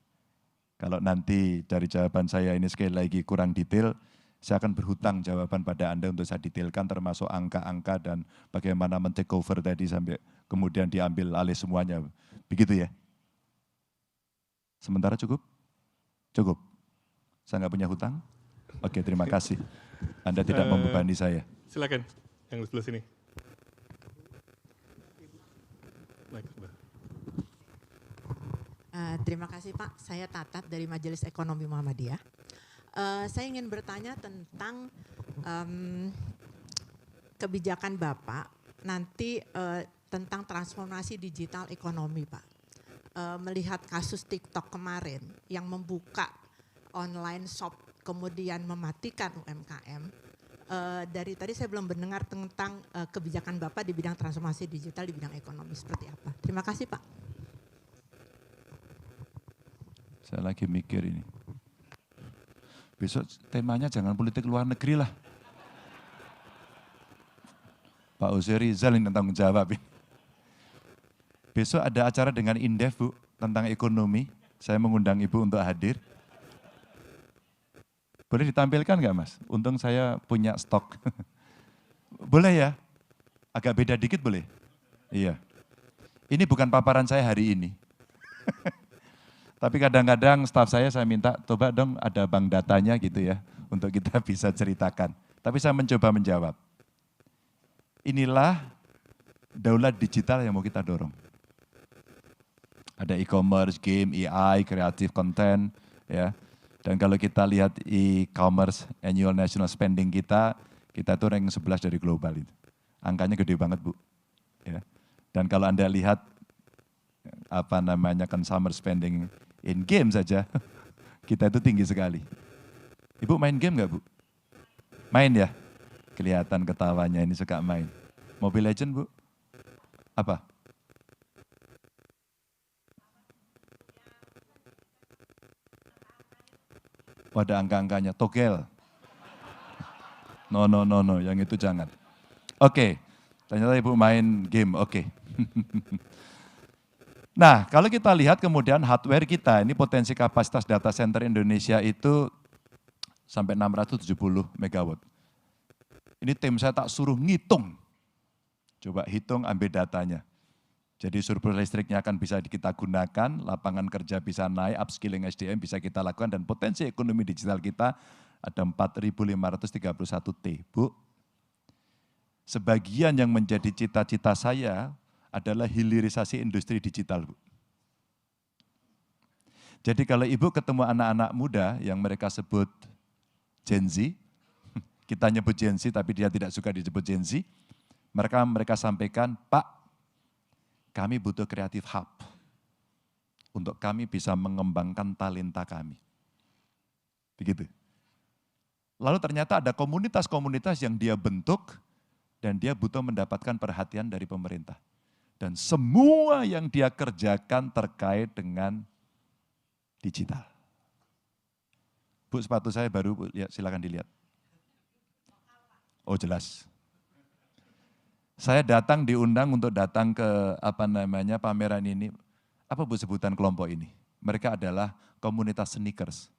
Kalau nanti dari jawaban saya ini sekali lagi kurang detail, saya akan berhutang jawaban pada Anda untuk saya detailkan termasuk angka-angka dan bagaimana men-take over tadi sampai kemudian diambil alih semuanya. Begitu ya? Sementara cukup? Cukup? Saya nggak punya hutang? Oke, terima kasih. Anda tidak membebani saya. Silakan, yang di sebelah sini. Terima kasih Pak, saya Tatat dari Majelis Ekonomi Muhammadiyah. Saya ingin bertanya tentang kebijakan Bapak nanti tentang transformasi digital ekonomi Pak. Melihat kasus TikTok kemarin yang membuka online shop kemudian mematikan UMKM, dari tadi saya belum mendengar tentang kebijakan Bapak di bidang transformasi digital di bidang ekonomi seperti apa. Terima kasih Pak. Saya lagi mikir ini. Besok temanya jangan politik luar negeri lah. Pak Hussein Rizal yang tanggung jawab ini. Besok ada acara dengan Indef Bu, tentang ekonomi. Saya mengundang Ibu untuk hadir. Boleh ditampilkan nggak Mas? Untung saya punya stok. Boleh ya? Agak beda dikit boleh? Iya. Ini bukan paparan saya hari ini. Tapi kadang-kadang staf saya minta, coba dong ada bank datanya gitu ya, untuk kita bisa ceritakan. Tapi saya mencoba menjawab. Inilah daulat digital yang mau kita dorong. Ada e-commerce, game, AI, creative content, ya. Dan kalau kita lihat e-commerce annual national spending kita tuh ranking 11 dari global itu. Angkanya gede banget Bu. Ya. Dan kalau Anda lihat consumer spending in game saja, kita itu tinggi sekali. Ibu main game nggak Bu? Main ya? Kelihatan ketawanya ini suka main. Mobile Legend Bu? Apa? Ada angka-angkanya, togel. No, yang itu jangan. Oke, ternyata Ibu main game, oke. Nah, kalau kita lihat kemudian hardware kita, ini potensi kapasitas data center Indonesia itu sampai 670 megawatt. Ini tim saya tak suruh ngitung. Coba hitung, ambil datanya. Jadi surplus listriknya akan bisa kita gunakan, lapangan kerja bisa naik, upskilling SDM bisa kita lakukan, dan potensi ekonomi digital kita ada 4.531 T. Bu, sebagian yang menjadi cita-cita saya adalah hilirisasi industri digital, Bu. Jadi kalau Ibu ketemu anak-anak muda yang mereka sebut Gen Z, kita nyebut Gen Z tapi dia tidak suka disebut Gen Z, mereka sampaikan, Pak, kami butuh creative hub untuk kami bisa mengembangkan talenta kami. Begitu. Lalu ternyata ada komunitas-komunitas yang dia bentuk dan dia butuh mendapatkan perhatian dari pemerintah. Dan semua yang dia kerjakan terkait dengan digital. Bu, sepatu saya baru, Bu, ya, silakan dilihat. Oh jelas. Saya diundang untuk datang ke pameran ini. Apa Bu sebutan kelompok ini? Mereka adalah komunitas sneakers.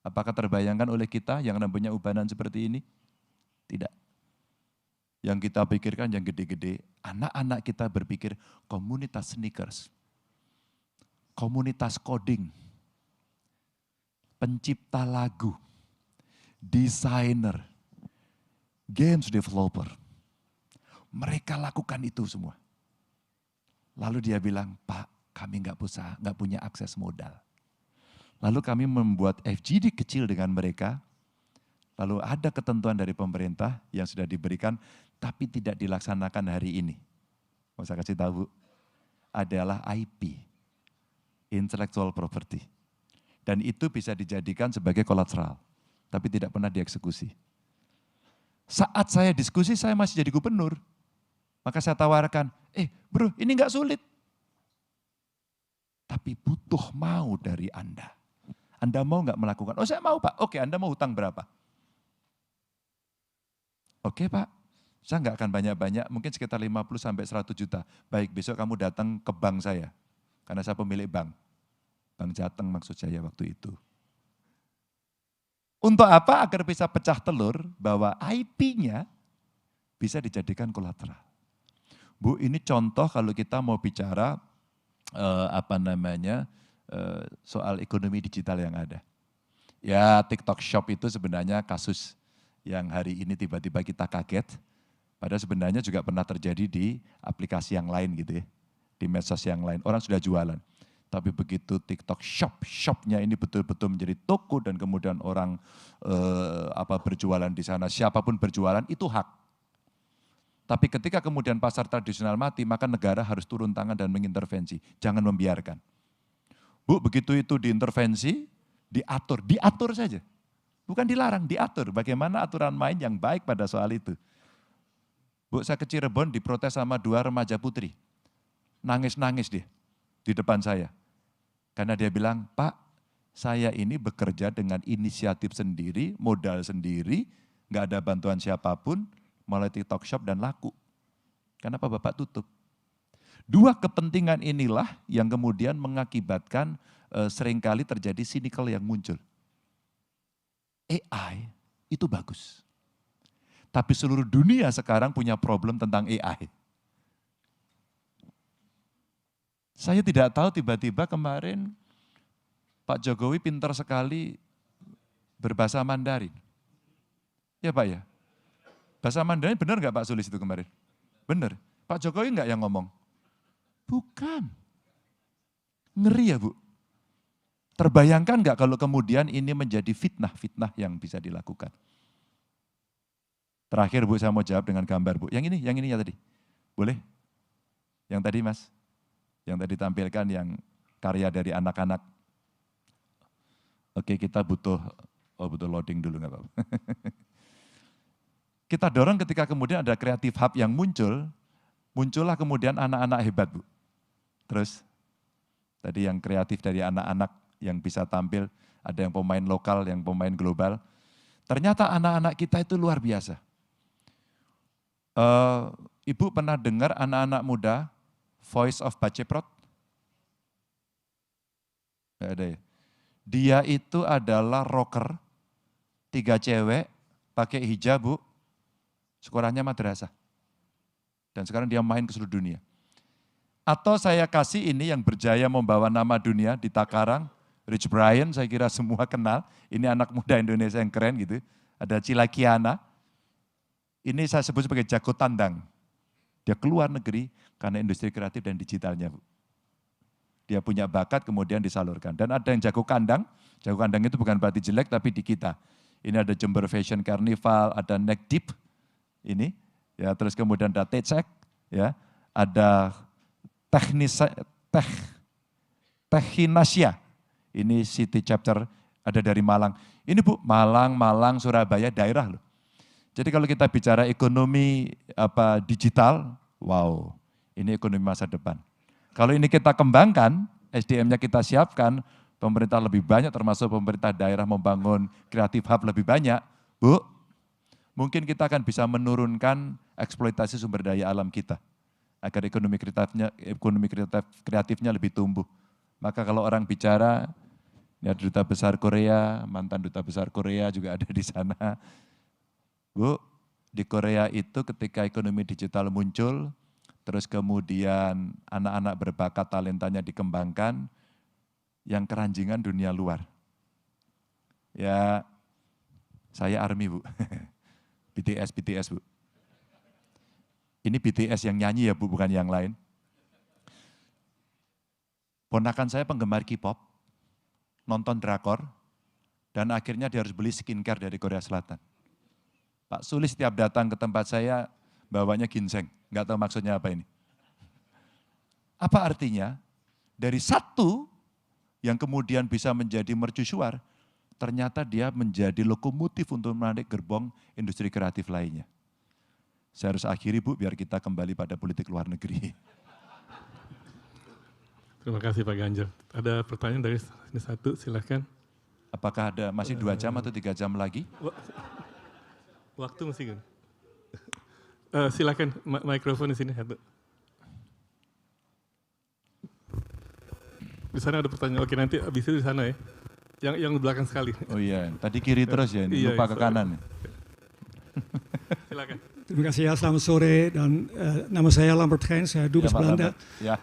Apakah terbayangkan oleh kita yang namanya ubanan seperti ini? Tidak. Yang kita pikirkan yang gede-gede, anak-anak kita berpikir komunitas sneakers, komunitas coding, pencipta lagu, desainer, games developer. Mereka lakukan itu semua. Lalu dia bilang, Pak, kami nggak punya akses modal. Lalu kami membuat FGD kecil dengan mereka. Lalu ada ketentuan dari pemerintah yang sudah diberikan, tapi tidak dilaksanakan hari ini. Mau saya kasih tahu, adalah IP, intellectual property. Dan itu bisa dijadikan sebagai kolateral, tapi tidak pernah dieksekusi. Saat saya diskusi, saya masih jadi gubernur. Maka saya tawarkan, bro ini nggak sulit. Tapi butuh mau dari Anda. Anda mau nggak melakukan? Oh saya mau Pak, oke Anda mau hutang berapa? Oke Pak, saya nggak akan banyak-banyak, mungkin sekitar 50 sampai 100 juta. Baik, besok kamu datang ke bank saya, karena saya pemilik bank. Bank Jateng maksud saya waktu itu. Untuk apa? Agar bisa pecah telur bahwa IP-nya bisa dijadikan kolateral. Bu, ini contoh kalau kita mau bicara soal ekonomi digital yang ada. Ya, TikTok Shop itu sebenarnya kasus yang hari ini tiba-tiba kita kaget. Padahal sebenarnya juga pernah terjadi di aplikasi yang lain gitu ya. Di medsos yang lain, orang sudah jualan. Tapi begitu TikTok Shop-nya ini betul-betul menjadi toko dan kemudian orang berjualan di sana, siapapun berjualan itu hak. Tapi ketika kemudian pasar tradisional mati, maka negara harus turun tangan dan mengintervensi. Jangan membiarkan. Bu, begitu itu diintervensi, diatur saja. Bukan dilarang, diatur. Bagaimana aturan main yang baik pada soal itu. Bu, saya ke Cirebon diprotes sama 2 remaja putri. Nangis-nangis dia di depan saya. Karena dia bilang, Pak, saya ini bekerja dengan inisiatif sendiri, modal sendiri, nggak ada bantuan siapapun, mulai TikTok Shop dan laku. Kenapa Bapak tutup? 2 kepentingan inilah yang kemudian mengakibatkan seringkali terjadi cynical yang muncul. AI itu bagus. Tapi seluruh dunia sekarang punya problem tentang AI. Saya tidak tahu tiba-tiba kemarin Pak Jokowi pintar sekali berbahasa Mandarin. Ya Pak ya? Bahasa Mandarin benar nggak Pak Sulis itu kemarin? Benar. Pak Jokowi nggak yang ngomong? Bukan. Ngeri ya Bu? Terbayangkan nggak kalau kemudian ini menjadi fitnah-fitnah yang bisa dilakukan? Terakhir Bu, saya mau jawab dengan gambar Bu. Yang ini ya tadi. Boleh? Yang tadi Mas? Yang tadi tampilkan yang karya dari anak-anak. Oke, kita butuh loading dulu nggak apa-apa. Kita dorong ketika kemudian ada Creative Hub yang muncullah kemudian anak-anak hebat Bu. Terus, tadi yang kreatif dari anak-anak yang bisa tampil, ada yang pemain lokal, yang pemain global. Ternyata anak-anak kita itu luar biasa. Ibu pernah dengar anak-anak muda Voice of Baceprot? Nggak ada ya? Dia itu adalah rocker, 3 cewek, pakai hijab Bu, sekolahnya madrasah. Dan sekarang dia main ke seluruh dunia. Atau saya kasih ini yang berjaya membawa nama dunia di Takarang, Rich Brian, saya kira semua kenal. Ini anak muda Indonesia yang keren gitu. Ada Cila Kiana. Ini saya sebut sebagai jago tandang. Dia keluar negeri karena industri kreatif dan digitalnya. Bu. Dia punya bakat kemudian disalurkan. Dan ada yang jago kandang itu bukan berarti jelek tapi di kita. Ini ada Jember Fashion Carnival, ada Neck Deep, ini. Ya, terus kemudian ada Tecek, ya, ada Techinasia. Ini city chapter ada dari Malang. Ini Bu, Malang, Surabaya, daerah loh. Jadi kalau kita bicara ekonomi digital, wow, ini ekonomi masa depan. Kalau ini kita kembangkan, SDM-nya kita siapkan, pemerintah lebih banyak termasuk pemerintah daerah membangun Creative Hub lebih banyak, Bu, mungkin kita akan bisa menurunkan eksploitasi sumber daya alam kita agar ekonomi kreatifnya lebih tumbuh. Maka kalau orang bicara, ya Duta Besar Korea, mantan Duta Besar Korea juga ada di sana. Bu, di Korea itu ketika ekonomi digital muncul, terus kemudian anak-anak berbakat talentanya dikembangkan, yang keranjingan dunia luar. Ya, saya ARMY Bu, BTS Bu. Ini BTS yang nyanyi ya Bu, bukan yang lain. Ponakan saya penggemar K-pop, nonton drakor, dan akhirnya dia harus beli skincare dari Korea Selatan. Pak Sulis setiap datang ke tempat saya, bawanya ginseng, nggak tahu maksudnya apa ini. Apa artinya? Dari satu yang kemudian bisa menjadi mercusuar, ternyata dia menjadi lokomotif untuk menarik gerbong industri kreatif lainnya. Saya harus akhiri Bu, biar kita kembali pada politik luar negeri. Terima kasih Pak Ganjar. Ada pertanyaan dari ini satu, silakan. Apakah ada masih 2 jam atau 3 jam lagi? Waktu masih kan? Silakan mikrofon di sini satu. Di sana ada pertanyaan. Oke, nanti habis itu di sana ya. Yang di belakang sekali. Oh iya, tadi kiri terus ya, ini lupa ke kanan. Silakan. Terima kasih ya, selamat sore dan nama saya Lambert Gein, saya dubes Belanda. Ya.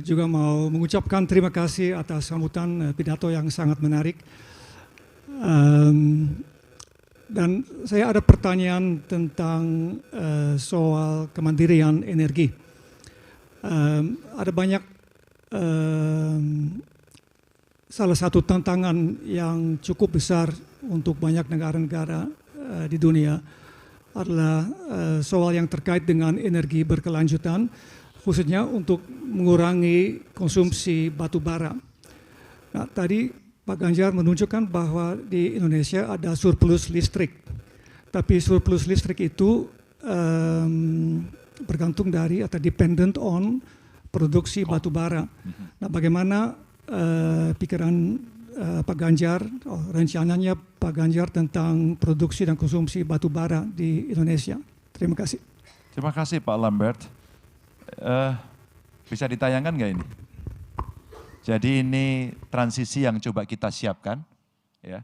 Juga mau mengucapkan terima kasih atas sambutan pidato yang sangat menarik. Dan saya ada pertanyaan tentang soal kemandirian energi. Ada banyak salah satu tantangan yang cukup besar untuk banyak negara-negara di dunia adalah soal yang terkait dengan energi berkelanjutan, khususnya untuk mengurangi konsumsi batu bara. Nah, tadi Pak Ganjar menunjukkan bahwa di Indonesia ada surplus listrik. Tapi surplus listrik itu bergantung dari atau dependent on produksi batu bara. Nah, bagaimana pikiran Pak Ganjar, rencananya Pak Ganjar tentang produksi dan konsumsi batu bara di Indonesia? Terima kasih. Terima kasih Pak Lambert. Bisa ditayangkan nggak ini? Jadi ini transisi yang coba kita siapkan, ya.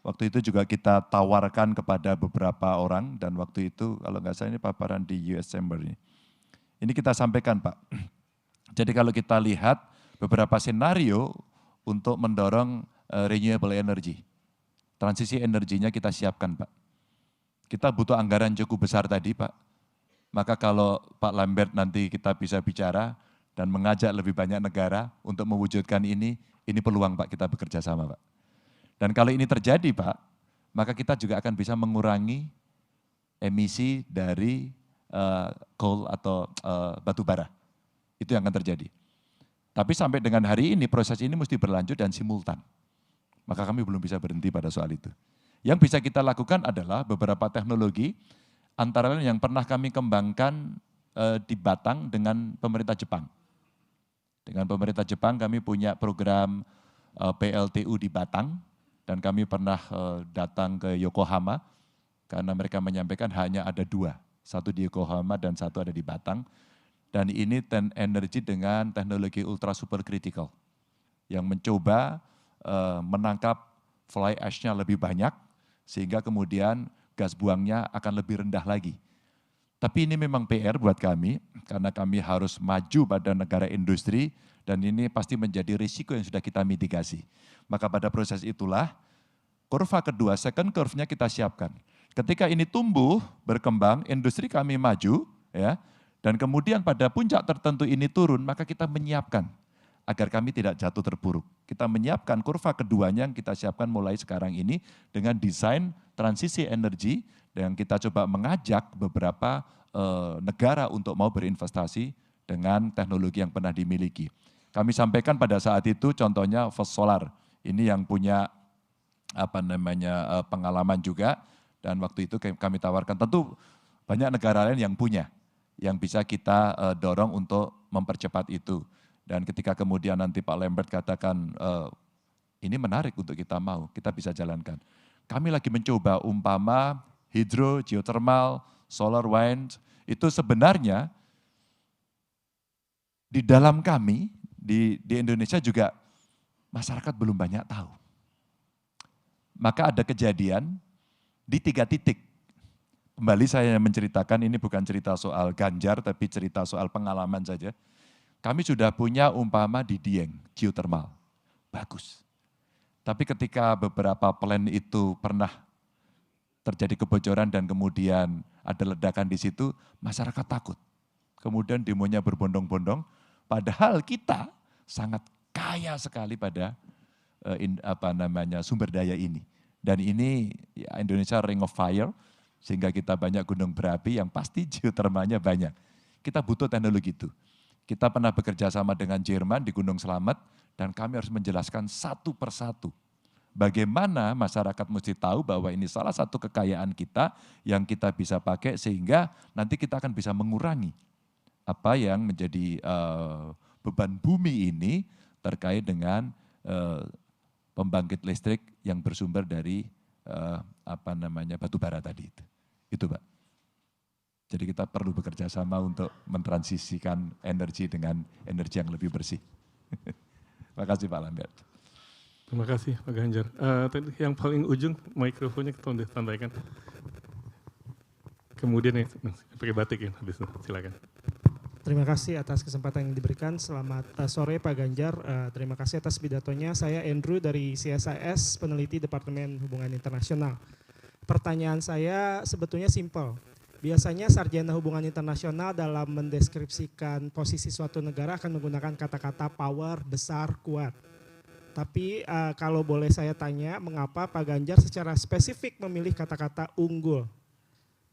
Waktu itu juga kita tawarkan kepada beberapa orang dan waktu itu kalau nggak salah ini paparan di US Chamber ini. Ini kita sampaikan Pak. Jadi kalau kita lihat beberapa senario untuk mendorong renewable energy. Transisi energinya kita siapkan Pak. Kita butuh anggaran cukup besar tadi Pak. Maka kalau Pak Lambert nanti kita bisa bicara dan mengajak lebih banyak negara untuk mewujudkan ini peluang Pak kita bekerja sama Pak. Dan kalau ini terjadi Pak, maka kita juga akan bisa mengurangi emisi dari coal atau batu bara. Itu yang akan terjadi. Tapi sampai dengan hari ini proses ini mesti berlanjut dan simultan. Maka kami belum bisa berhenti pada soal itu. Yang bisa kita lakukan adalah beberapa teknologi, antara lain yang pernah kami kembangkan di Batang dengan pemerintah Jepang. Dengan pemerintah Jepang kami punya program PLTU di Batang, dan kami pernah datang ke Yokohama, karena mereka menyampaikan hanya ada 2, satu di Yokohama dan satu ada di Batang. Dan ini energi dengan teknologi ultra super critical, yang mencoba menangkap fly ash-nya lebih banyak, sehingga kemudian gas buangnya akan lebih rendah lagi. Tapi ini memang PR buat kami, karena kami harus maju pada negara industri, dan ini pasti menjadi risiko yang sudah kita mitigasi. Maka pada proses itulah, kurva kedua, second curve-nya kita siapkan. Ketika ini tumbuh, berkembang, industri kami maju, ya, dan kemudian pada puncak tertentu ini turun, maka kita menyiapkan agar kami tidak jatuh terpuruk. Kita menyiapkan kurva keduanya yang kita siapkan mulai sekarang ini dengan desain transisi energi, dan kita coba mengajak beberapa negara untuk mau berinvestasi dengan teknologi yang pernah dimiliki. Kami sampaikan pada saat itu contohnya First Solar, ini yang punya pengalaman juga, dan waktu itu kami tawarkan, tentu banyak negara lain yang punya, yang bisa kita dorong untuk mempercepat itu. Dan ketika kemudian nanti Pak Lambert katakan, ini menarik untuk kita mau, kita bisa jalankan. Kami lagi mencoba umpama hidro, geothermal, solar, wind, itu sebenarnya di dalam kami, di Indonesia juga masyarakat belum banyak tahu. Maka ada kejadian di 3 titik. Kembali saya menceritakan, ini bukan cerita soal Ganjar, tapi cerita soal pengalaman saja. Kami sudah punya umpama di Dieng, geothermal, bagus. Tapi ketika beberapa plan itu pernah terjadi kebocoran dan kemudian ada ledakan di situ, masyarakat takut. Kemudian demonya berbondong-bondong, padahal kita sangat kaya sekali pada sumber daya ini. Dan ini ya, Indonesia Ring of Fire, sehingga kita banyak gunung berapi yang pasti geotermalnya banyak. Kita butuh teknologi itu. Kita pernah bekerja sama dengan Jerman di Gunung Slamet, dan kami harus menjelaskan satu persatu. Bagaimana masyarakat mesti tahu bahwa ini salah satu kekayaan kita yang kita bisa pakai, sehingga nanti kita akan bisa mengurangi apa yang menjadi beban bumi ini terkait dengan pembangkit listrik yang bersumber dari batu bara tadi itu. Itu Pak. Jadi kita perlu bekerja sama untuk mentransisikan energi dengan energi yang lebih bersih. Terima kasih Pak Lambert. Terima kasih Pak Ganjar. Yang paling ujung mikrofonnya tolong disampaikan. Kemudian yang pakai batik ya, habis itu silakan. Terima kasih atas kesempatan yang diberikan. Selamat sore Pak Ganjar. Terima kasih atas pidatonya. Saya Andrew dari CSIS, peneliti Departemen Hubungan Internasional. Pertanyaan saya sebetulnya simpel. Biasanya sarjana hubungan internasional dalam mendeskripsikan posisi suatu negara akan menggunakan kata-kata power, besar, kuat. Tapi kalau boleh saya tanya, mengapa Pak Ganjar secara spesifik memilih kata-kata unggul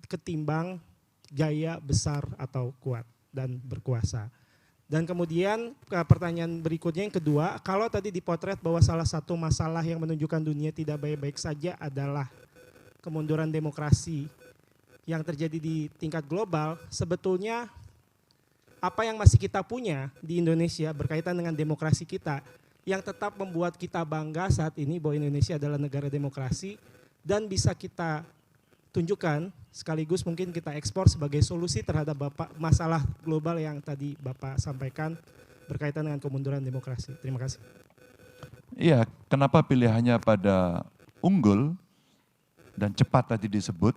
ketimbang gaya, besar, atau kuat dan berkuasa? Dan kemudian pertanyaan berikutnya yang kedua, kalau tadi dipotret bahwa salah satu masalah yang menunjukkan dunia tidak baik-baik saja adalah kemunduran demokrasi yang terjadi di tingkat global, sebetulnya apa yang masih kita punya di Indonesia berkaitan dengan demokrasi kita yang tetap membuat kita bangga saat ini bahwa Indonesia adalah negara demokrasi dan bisa kita tunjukkan sekaligus mungkin kita ekspor sebagai solusi terhadap masalah global yang tadi Bapak sampaikan berkaitan dengan kemunduran demokrasi. Terima kasih. Iya, kenapa pilihannya pada unggul dan cepat tadi disebut?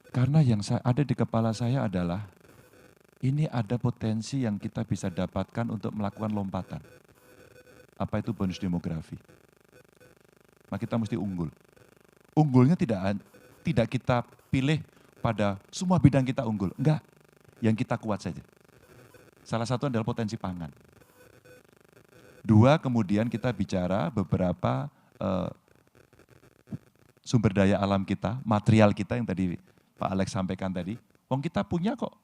Karena yang ada di kepala saya adalah ini ada potensi yang kita bisa dapatkan untuk melakukan lompatan. Apa itu bonus demografi? Maka kita mesti unggul. Unggulnya tidak kita pilih pada semua bidang kita unggul. Enggak, yang kita kuat saja. Salah satu adalah potensi pangan. Dua, kemudian kita bicara beberapa sumber daya alam kita, material kita yang tadi Pak Alex sampaikan tadi. Wong kita punya kok,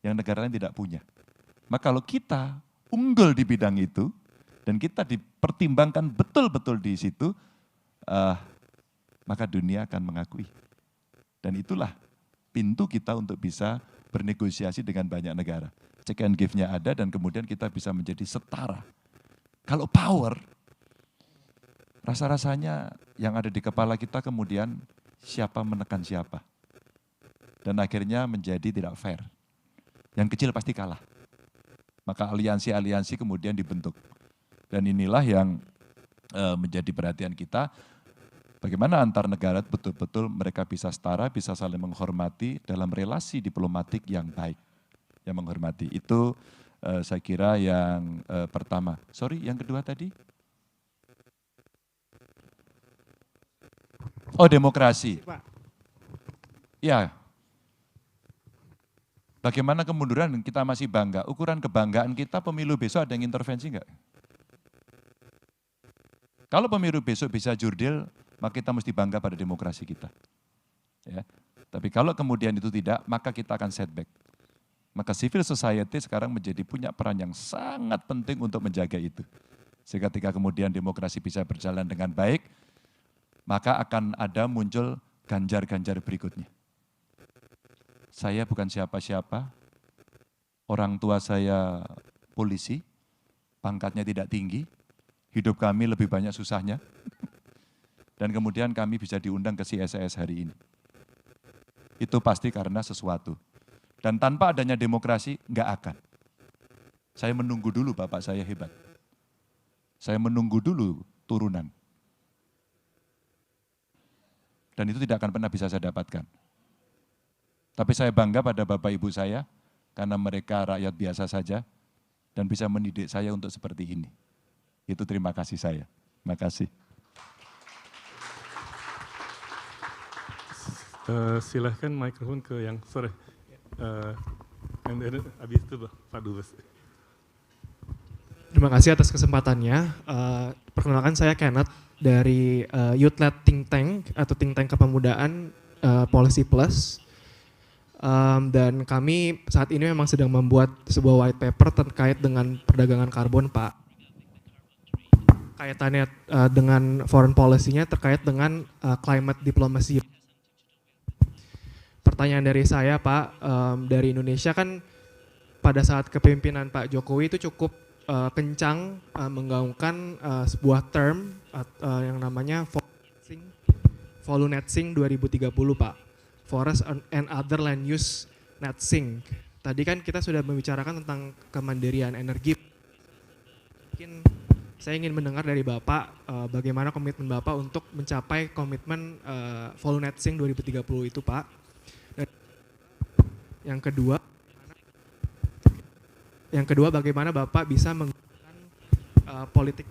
yang negara lain tidak punya. Maka kalau kita unggul di bidang itu, dan kita dipertimbangkan betul-betul di situ, maka dunia akan mengakui. Dan itulah pintu kita untuk bisa bernegosiasi dengan banyak negara. Check and give-nya ada dan kemudian kita bisa menjadi setara. Kalau power, rasa-rasanya yang ada di kepala kita kemudian siapa menekan siapa. Dan akhirnya menjadi tidak fair. Yang kecil pasti kalah. Maka aliansi-aliansi kemudian dibentuk. Dan inilah yang menjadi perhatian kita. Bagaimana antar negara betul-betul mereka bisa setara, bisa saling menghormati dalam relasi diplomatik yang baik. Yang menghormati. Itu saya kira yang pertama. Sorry, yang kedua tadi? Oh, demokrasi. Ya. Bagaimana kemunduran kita masih bangga? Ukuran kebanggaan kita pemilu besok ada yang intervensi enggak? Kalau pemilu besok bisa jurdil, maka kita mesti bangga pada demokrasi kita. Ya. Tapi kalau kemudian itu tidak, maka kita akan setback. Maka civil society sekarang punya peran yang sangat penting untuk menjaga itu. Sehingga ketika kemudian demokrasi bisa berjalan dengan baik, maka akan ada muncul ganjar-ganjar berikutnya. Saya bukan siapa-siapa, orang tua saya polisi, pangkatnya tidak tinggi, hidup kami lebih banyak susahnya. Dan kemudian kami bisa diundang ke CSIS hari ini. Itu pasti karena sesuatu. Dan tanpa adanya demokrasi, enggak akan. Saya menunggu dulu bapak saya hebat. Saya menunggu dulu turunan. Dan itu tidak akan pernah bisa saya dapatkan. Tapi saya bangga pada bapak ibu saya, karena mereka rakyat biasa saja, dan bisa mendidik saya untuk seperti ini. Itu terima kasih saya. Terima kasih. Silahkan mikrofon ke yang sore. Habis itu Pak Dubes. Terima kasih atas kesempatannya. Perkenalkan saya Kenneth dari Youth-led Think Tank atau Think Tank Kepemudaan Policy Plus. Dan kami saat ini memang sedang membuat sebuah white paper terkait dengan perdagangan karbon, Pak. Kaitannya dengan foreign policy-nya terkait dengan climate diplomacy. Pertanyaan dari saya, Pak, dari Indonesia kan pada saat kepemimpinan Pak Jokowi itu cukup kencang menggaungkan sebuah term yang namanya Volunetsing 2030, Pak. Forest and other land use net sink. Tadi kan kita sudah membicarakan tentang kemandirian energi. Mungkin saya ingin mendengar dari Bapak bagaimana komitmen Bapak untuk mencapai komitmen Volunetsing 2030 itu, Pak. Dan yang kedua bagaimana Bapak bisa menggunakan politik.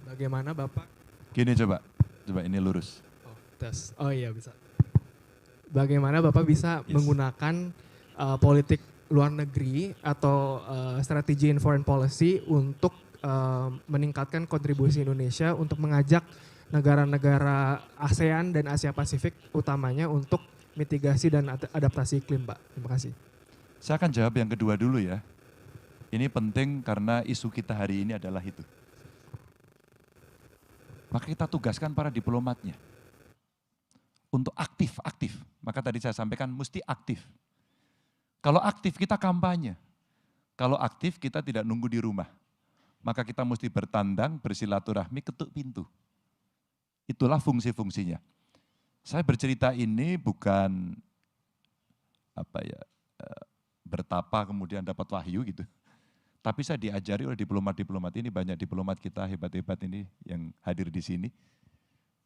Bagaimana Bapak? Gini coba ini lurus. Oh iya bisa. Bagaimana Bapak bisa menggunakan politik luar negeri atau strategi in foreign policy untuk meningkatkan kontribusi Indonesia untuk mengajak negara-negara ASEAN dan Asia Pasifik utamanya untuk mitigasi dan adaptasi iklim, Pak. Terima kasih. Saya akan jawab yang kedua dulu ya. Ini penting karena isu kita hari ini adalah itu. Maka kita tugaskan para diplomatnya untuk aktif. Maka tadi saya sampaikan mesti aktif. Kalau aktif kita kampanye. Kalau aktif kita tidak nunggu di rumah. Maka kita mesti bertandang, bersilaturahmi, ketuk pintu. Itulah fungsi-fungsinya. Saya bercerita ini bukan bertapa kemudian dapat wahyu gitu. Tapi saya diajari oleh diplomat-diplomat ini, banyak diplomat kita hebat-hebat ini yang hadir di sini.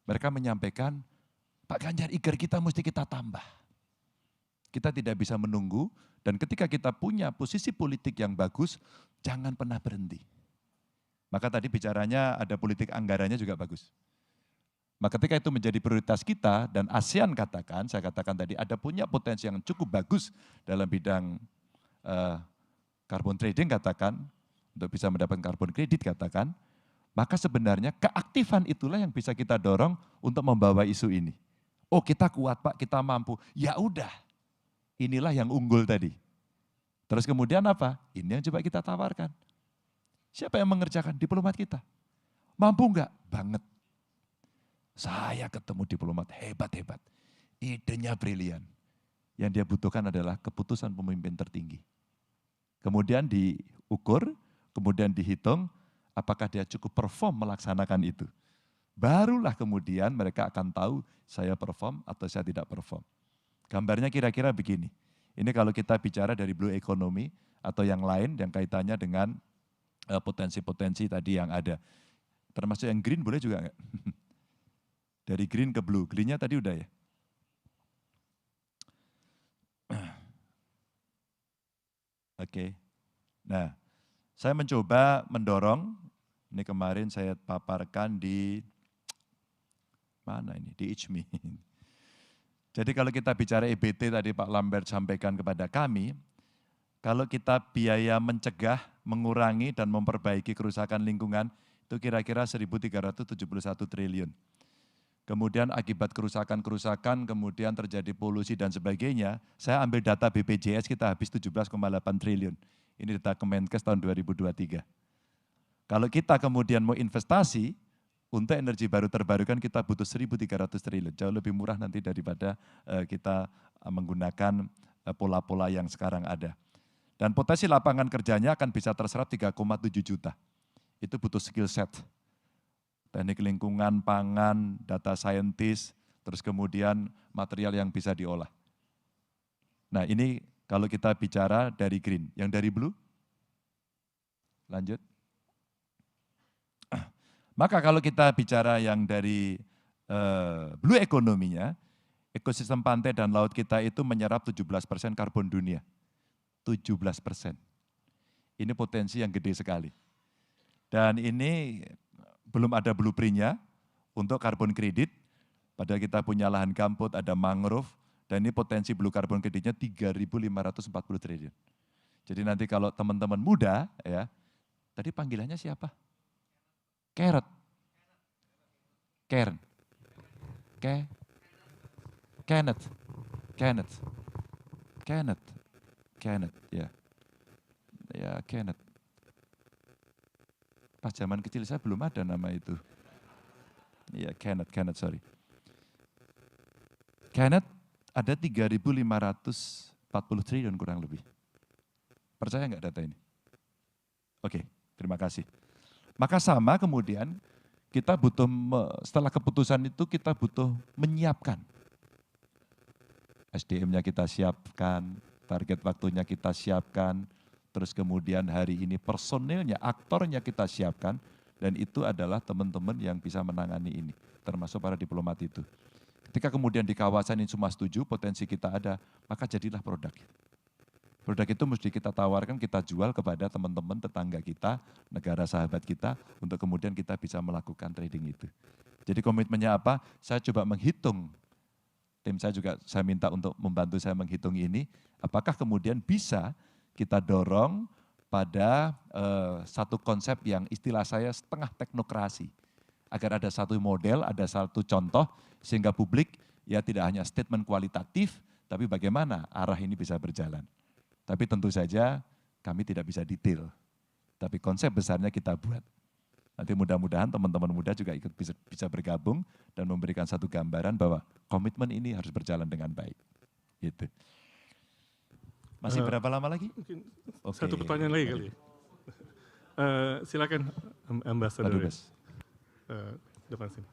Mereka menyampaikan, Pak Ganjar, IGAR kita mesti kita tambah. Kita tidak bisa menunggu, dan ketika kita punya posisi politik yang bagus, jangan pernah berhenti. Maka tadi bicaranya ada politik anggarannya juga bagus. Maka ketika itu menjadi prioritas kita, dan ASEAN katakan, saya katakan tadi ada punya potensi yang cukup bagus dalam bidang carbon trading katakan, untuk bisa mendapatkan carbon credit katakan, maka sebenarnya keaktifan itulah yang bisa kita dorong untuk membawa isu ini. Oh kita kuat Pak, kita mampu. Ya udah, inilah yang unggul tadi. Terus kemudian apa? Ini yang coba kita tawarkan. Siapa yang mengerjakan? Diplomat kita. Mampu enggak? Banget. Saya ketemu diplomat hebat-hebat. Idenya brilian. Yang dia butuhkan adalah keputusan pemimpin tertinggi. Kemudian diukur, kemudian dihitung apakah dia cukup perform melaksanakan itu. Barulah kemudian mereka akan tahu saya perform atau saya tidak perform. Gambarnya kira-kira begini. Ini kalau kita bicara dari blue economy atau yang lain yang kaitannya dengan potensi-potensi tadi yang ada. Termasuk yang green boleh juga enggak? Dari green ke blue. Greennya tadi udah ya? Oke. Nah, saya mencoba mendorong, ini kemarin saya paparkan di, mana ini, di ICMI. Jadi kalau kita bicara EBT tadi Pak Lambert sampaikan kepada kami, kalau kita biaya mencegah, mengurangi dan memperbaiki kerusakan lingkungan, itu kira-kira 1.371 triliun. Kemudian akibat kerusakan-kerusakan, kemudian terjadi polusi dan sebagainya, saya ambil data BPJS kita habis 17,8 triliun. Ini data Kemenkes tahun 2023. Kalau kita kemudian mau investasi, untuk energi baru terbarukan kita butuh 1.300 triliun, jauh lebih murah nanti daripada kita menggunakan pola-pola yang sekarang ada. Dan potensi lapangan kerjanya akan bisa terserap 3,7 juta. Itu butuh skill set. Teknik lingkungan, pangan, data scientist, terus kemudian material yang bisa diolah. Nah ini kalau kita bicara dari green, yang dari blue, lanjut. Maka kalau kita bicara yang dari blue ekonominya, ekosistem pantai dan laut kita itu menyerap 17% karbon dunia. 17%. Ini potensi yang gede sekali. Dan ini belum ada blueprint-nya untuk carbon credit, padahal kita punya lahan gambut, ada mangrove, dan ini potensi blue carbon credit-nya 3.540 triliun. Jadi nanti kalau teman-teman muda, ya, tadi panggilannya siapa? Carrot. Karen. Kenneth, ya. Ya, Kenneth. Pas zaman kecil saya belum ada nama itu. Iya, Kenneth, sorry. Kenneth ada 3.540 triliun kurang lebih. Percaya nggak data ini? Oke, terima kasih. Maka sama kemudian kita butuh, setelah keputusan itu kita butuh menyiapkan. SDM-nya kita siapkan, target waktunya kita siapkan, terus kemudian hari ini personilnya, aktornya kita siapkan, dan itu adalah teman-teman yang bisa menangani ini, termasuk para diplomat itu. Ketika kemudian di kawasan ini semua setuju, potensi kita ada, maka jadilah produk. Produk itu mesti kita tawarkan, kita jual kepada teman-teman tetangga kita, negara sahabat kita, untuk kemudian kita bisa melakukan trading itu. Jadi komitmennya apa? Saya coba menghitung, tim saya juga saya minta untuk membantu saya menghitung ini, apakah kemudian bisa kita dorong pada satu konsep yang istilah saya setengah teknokrasi. Agar ada satu model, ada satu contoh, sehingga publik ya tidak hanya statement kualitatif, tapi bagaimana arah ini bisa berjalan. Tapi tentu saja kami tidak bisa detail. Tapi konsep besarnya kita buat. Nanti mudah-mudahan teman-teman muda juga ikut bisa bergabung dan memberikan satu gambaran bahwa komitmen ini harus berjalan dengan baik. Gitu. Masih berapa lama lagi? Mungkin satu pertanyaan lagi kali. Silakan Ambassador. Depan sini.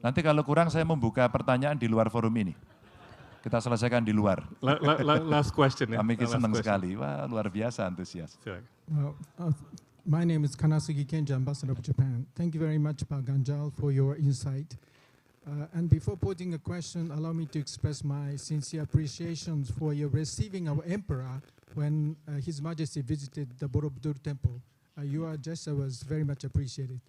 Nanti kalau kurang saya membuka pertanyaan di luar forum ini. Kita selesaikan di luar. Last question ya. Kami senang sekali. Wah, luar biasa antusias. Well, my name is Kanasugi Kenji, Ambassador of Japan. Thank you very much, Pak Ganjar, for your insight. And before putting a question, allow me to express my sincere appreciation for your receiving our emperor when His Majesty visited the Borobudur Temple. Your gesture was very much appreciated.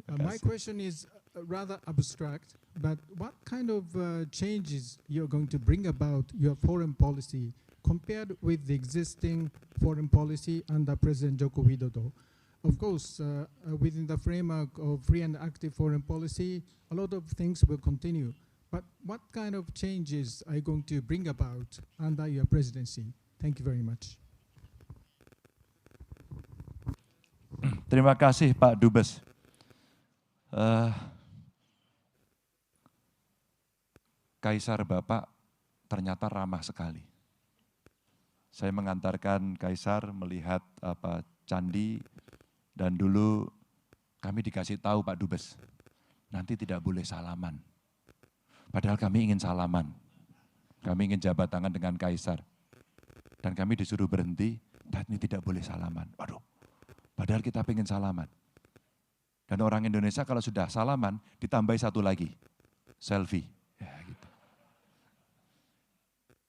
My question is rather abstract, but what kind of changes you're going to bring about your foreign policy compared with the existing foreign policy under President Joko Widodo? Of course, within the framework of free and active foreign policy, a lot of things will continue. But what kind of changes are you going to bring about under your presidency? Thank you very much. Terima kasih Pak Dubes. Kaisar Bapak ternyata ramah sekali. Saya mengantarkan Kaisar melihat candi dan dulu kami dikasih tahu Pak Dubes, nanti tidak boleh salaman. Padahal kami ingin salaman, kami ingin jabat tangan dengan Kaisar. Dan kami disuruh berhenti, dan ini tidak boleh salaman. Waduh, padahal kita ingin salaman. Dan orang Indonesia kalau sudah salaman, ditambah satu lagi, selfie. Ya, gitu.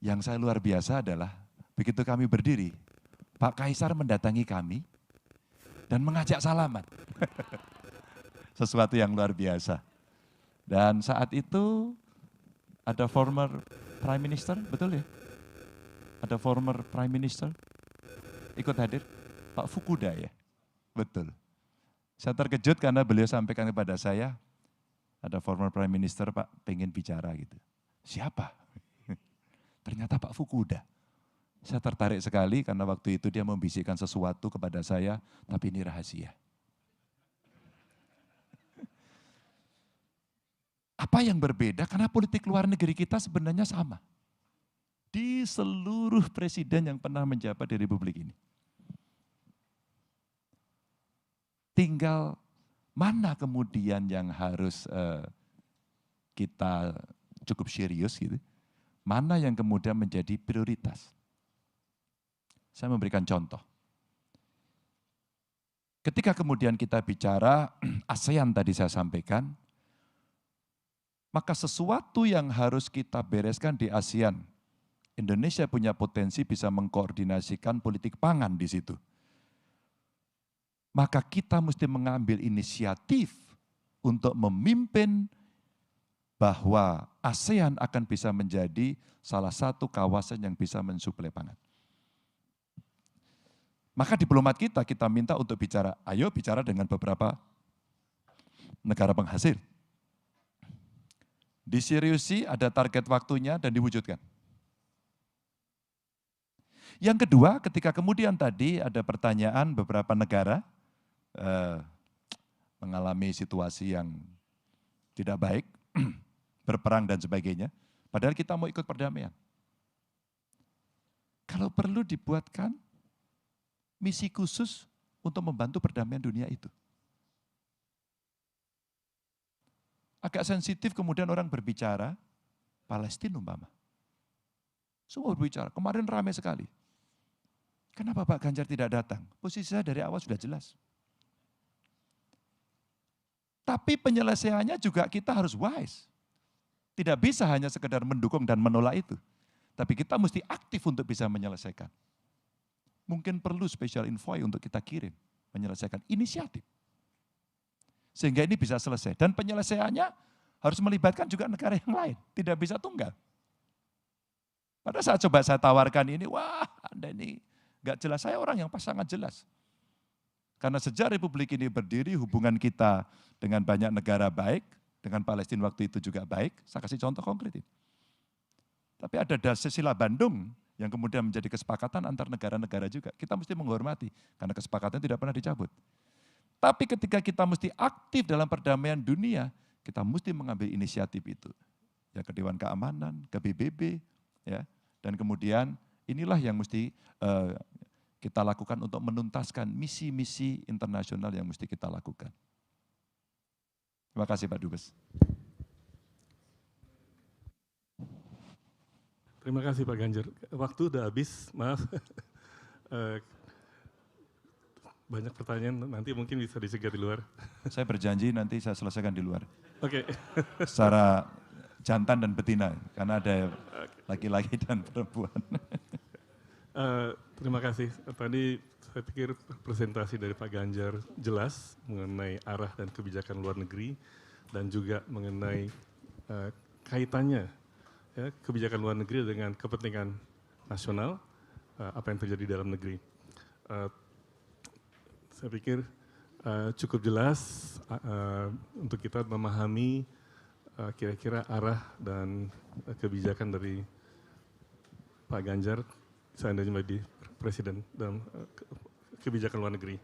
Yang saya luar biasa adalah, begitu kami berdiri, Pak Kaisar mendatangi kami dan mengajak salaman. Sesuatu yang luar biasa. Dan saat itu ada former Prime Minister, betul ya? Ada former Prime Minister ikut hadir, Pak Fukuda ya? Betul. Saya terkejut karena beliau sampaikan kepada saya, ada former Prime Minister Pak pengen bicara gitu. Siapa? Ternyata Pak Fukuda. Saya tertarik sekali karena waktu itu dia membisikkan sesuatu kepada saya, tapi ini rahasia. Apa yang berbeda? Karena politik luar negeri kita sebenarnya sama. Di seluruh presiden yang pernah menjabat di Republik ini. Tinggal mana kemudian yang harus kita cukup serius gitu. Mana yang kemudian menjadi prioritas. Saya memberikan contoh. Ketika kemudian kita bicara ASEAN tadi saya sampaikan, maka sesuatu yang harus kita bereskan di ASEAN, Indonesia punya potensi bisa mengkoordinasikan politik pangan di situ. Maka kita mesti mengambil inisiatif untuk memimpin bahwa ASEAN akan bisa menjadi salah satu kawasan yang bisa mensuplai pangan. Maka diplomat kita minta untuk bicara, ayo bicara dengan beberapa negara penghasil. Diseriusi, ada target waktunya dan diwujudkan. Yang kedua, ketika kemudian tadi ada pertanyaan beberapa negara mengalami situasi yang tidak baik, berperang dan sebagainya, padahal kita mau ikut perdamaian. Kalau perlu dibuatkan misi khusus untuk membantu perdamaian dunia itu. Agak sensitif kemudian orang berbicara, Palestina umpama. Semua berbicara, kemarin ramai sekali. Kenapa Pak Ganjar tidak datang? Posisi saya dari awal sudah jelas. Tapi penyelesaiannya juga kita harus wise. Tidak bisa hanya sekedar mendukung dan menolak itu. Tapi kita mesti aktif untuk bisa menyelesaikan. Mungkin perlu special envoy untuk kita kirim, menyelesaikan inisiatif. Sehingga ini bisa selesai. Dan penyelesaiannya harus melibatkan juga negara yang lain. Tidak bisa tunggal. Pada saat coba saya tawarkan ini, wah Anda ini gak jelas. Saya orang yang sangat jelas. Karena sejak Republik ini berdiri, hubungan kita dengan banyak negara baik, dengan Palestina waktu itu juga baik. Saya kasih contoh konkret ini. Tapi ada Dasesila Bandung yang kemudian menjadi kesepakatan antar negara-negara juga. Kita mesti menghormati, karena kesepakatan tidak pernah dicabut. Tapi ketika kita mesti aktif dalam perdamaian dunia, kita mesti mengambil inisiatif itu. Ya, ke Dewan Keamanan, ke PBB, ya, dan kemudian inilah yang mesti kita lakukan untuk menuntaskan misi-misi internasional yang mesti kita lakukan. Terima kasih Pak Dubes. Terima kasih Pak Ganjar. Waktu udah habis, maaf. Banyak pertanyaan, nanti mungkin bisa disegel di luar. Saya berjanji nanti saya selesaikan di luar. Oke. Secara jantan dan betina, karena ada laki-laki dan perempuan. Terima kasih. Tadi saya pikir presentasi dari Pak Ganjar jelas mengenai arah dan kebijakan luar negeri dan juga mengenai kaitannya ya, kebijakan luar negeri dengan kepentingan nasional, apa yang terjadi di dalam negeri. Saya pikir cukup jelas untuk kita memahami kira-kira arah dan kebijakan dari Pak Ganjar seandainya menjadi presiden dalam kebijakan luar negeri.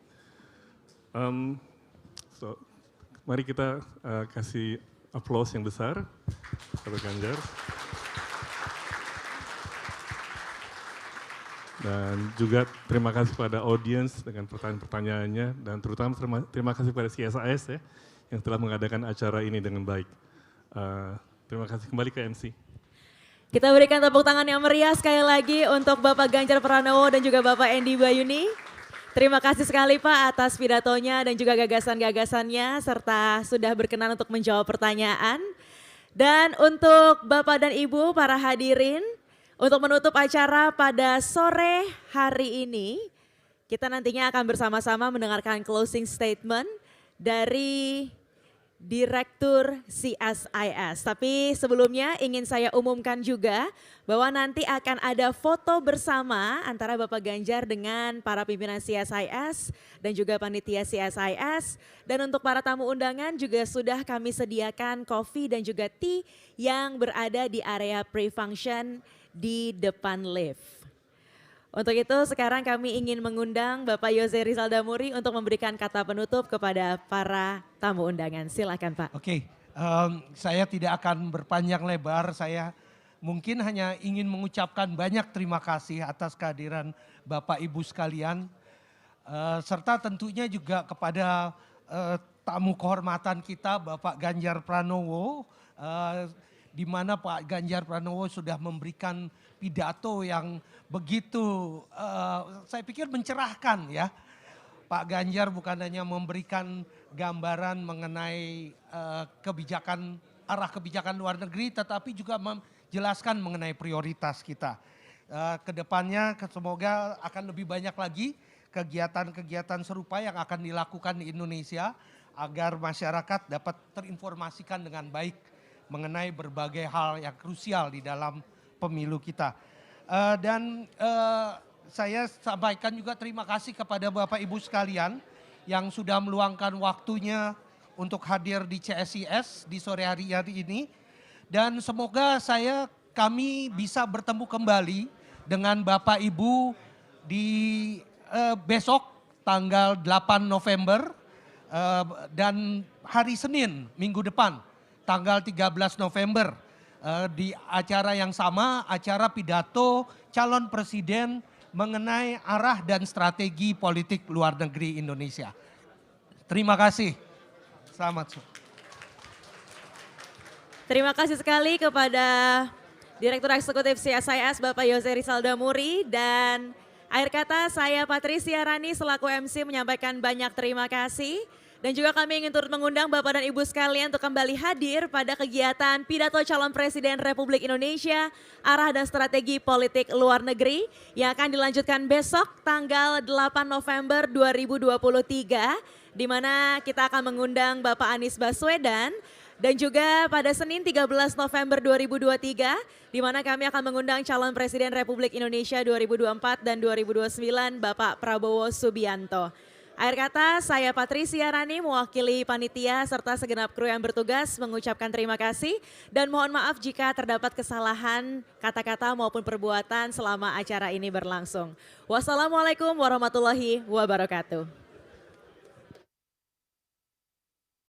Mari kita kasih aplaus yang besar kepada Ganjar. Dan juga terima kasih kepada audiens dengan pertanyaan-pertanyaannya dan terutama terima kasih kepada CSIS ya, yang telah mengadakan acara ini dengan baik. Terima kasih, kembali ke MC. Kita berikan tepuk tangan yang meriah sekali lagi untuk Bapak Ganjar Pranowo dan juga Bapak Andy Bayuni. Terima kasih sekali Pak atas pidatonya dan juga gagasan-gagasannya serta sudah berkenan untuk menjawab pertanyaan. Dan untuk Bapak dan Ibu para hadirin, untuk menutup acara pada sore hari ini, kita nantinya akan bersama-sama mendengarkan closing statement dari Direktur CSIS. Tapi sebelumnya ingin saya umumkan juga bahwa nanti akan ada foto bersama antara Bapak Ganjar dengan para pimpinan CSIS dan juga panitia CSIS. Dan untuk para tamu undangan juga sudah kami sediakan kopi dan juga tea yang berada di area pre-function di depan lift. Untuk itu sekarang kami ingin mengundang Bapak Yose Rizal Damuri untuk memberikan kata penutup kepada para tamu undangan. Silakan Pak. Oke, saya tidak akan berpanjang lebar, saya mungkin hanya ingin mengucapkan banyak terima kasih atas kehadiran Bapak Ibu sekalian, serta tentunya juga kepada tamu kehormatan kita Bapak Ganjar Pranowo, di mana Pak Ganjar Pranowo sudah memberikan pidato yang begitu saya pikir mencerahkan ya. Pak Ganjar bukan hanya memberikan gambaran mengenai kebijakan, arah kebijakan luar negeri, tetapi juga menjelaskan mengenai prioritas kita. Kedepannya semoga akan lebih banyak lagi kegiatan-kegiatan serupa yang akan dilakukan di Indonesia agar masyarakat dapat terinformasikan dengan baik mengenai berbagai hal yang krusial di dalam pemilu kita. Saya sampaikan juga terima kasih kepada Bapak Ibu sekalian yang sudah meluangkan waktunya untuk hadir di CSIS di sore hari ini. Dan semoga kami bisa bertemu kembali dengan Bapak Ibu di besok tanggal 8 November dan hari Senin minggu depan tanggal 13 November di acara yang sama, acara pidato calon presiden mengenai arah dan strategi politik luar negeri Indonesia. Terima kasih. Selamat sore. Terima kasih sekali kepada Direktur Eksekutif CSIS Bapak Yose Rizal Damuri, dan akhir kata saya Patricia Rani selaku MC menyampaikan banyak terima kasih. Dan juga kami ingin turut mengundang Bapak dan Ibu sekalian untuk kembali hadir pada kegiatan pidato calon presiden Republik Indonesia, arah dan strategi politik luar negeri yang akan dilanjutkan besok tanggal 8 November 2023, di mana kita akan mengundang Bapak Anies Baswedan, dan juga pada Senin 13 November 2023, di mana kami akan mengundang calon presiden Republik Indonesia 2024 dan 2029 Bapak Prabowo Subianto. Akhir kata, saya Patricia Rani mewakili panitia serta segenap kru yang bertugas mengucapkan terima kasih dan mohon maaf jika terdapat kesalahan kata-kata maupun perbuatan selama acara ini berlangsung. Wassalamualaikum warahmatullahi wabarakatuh.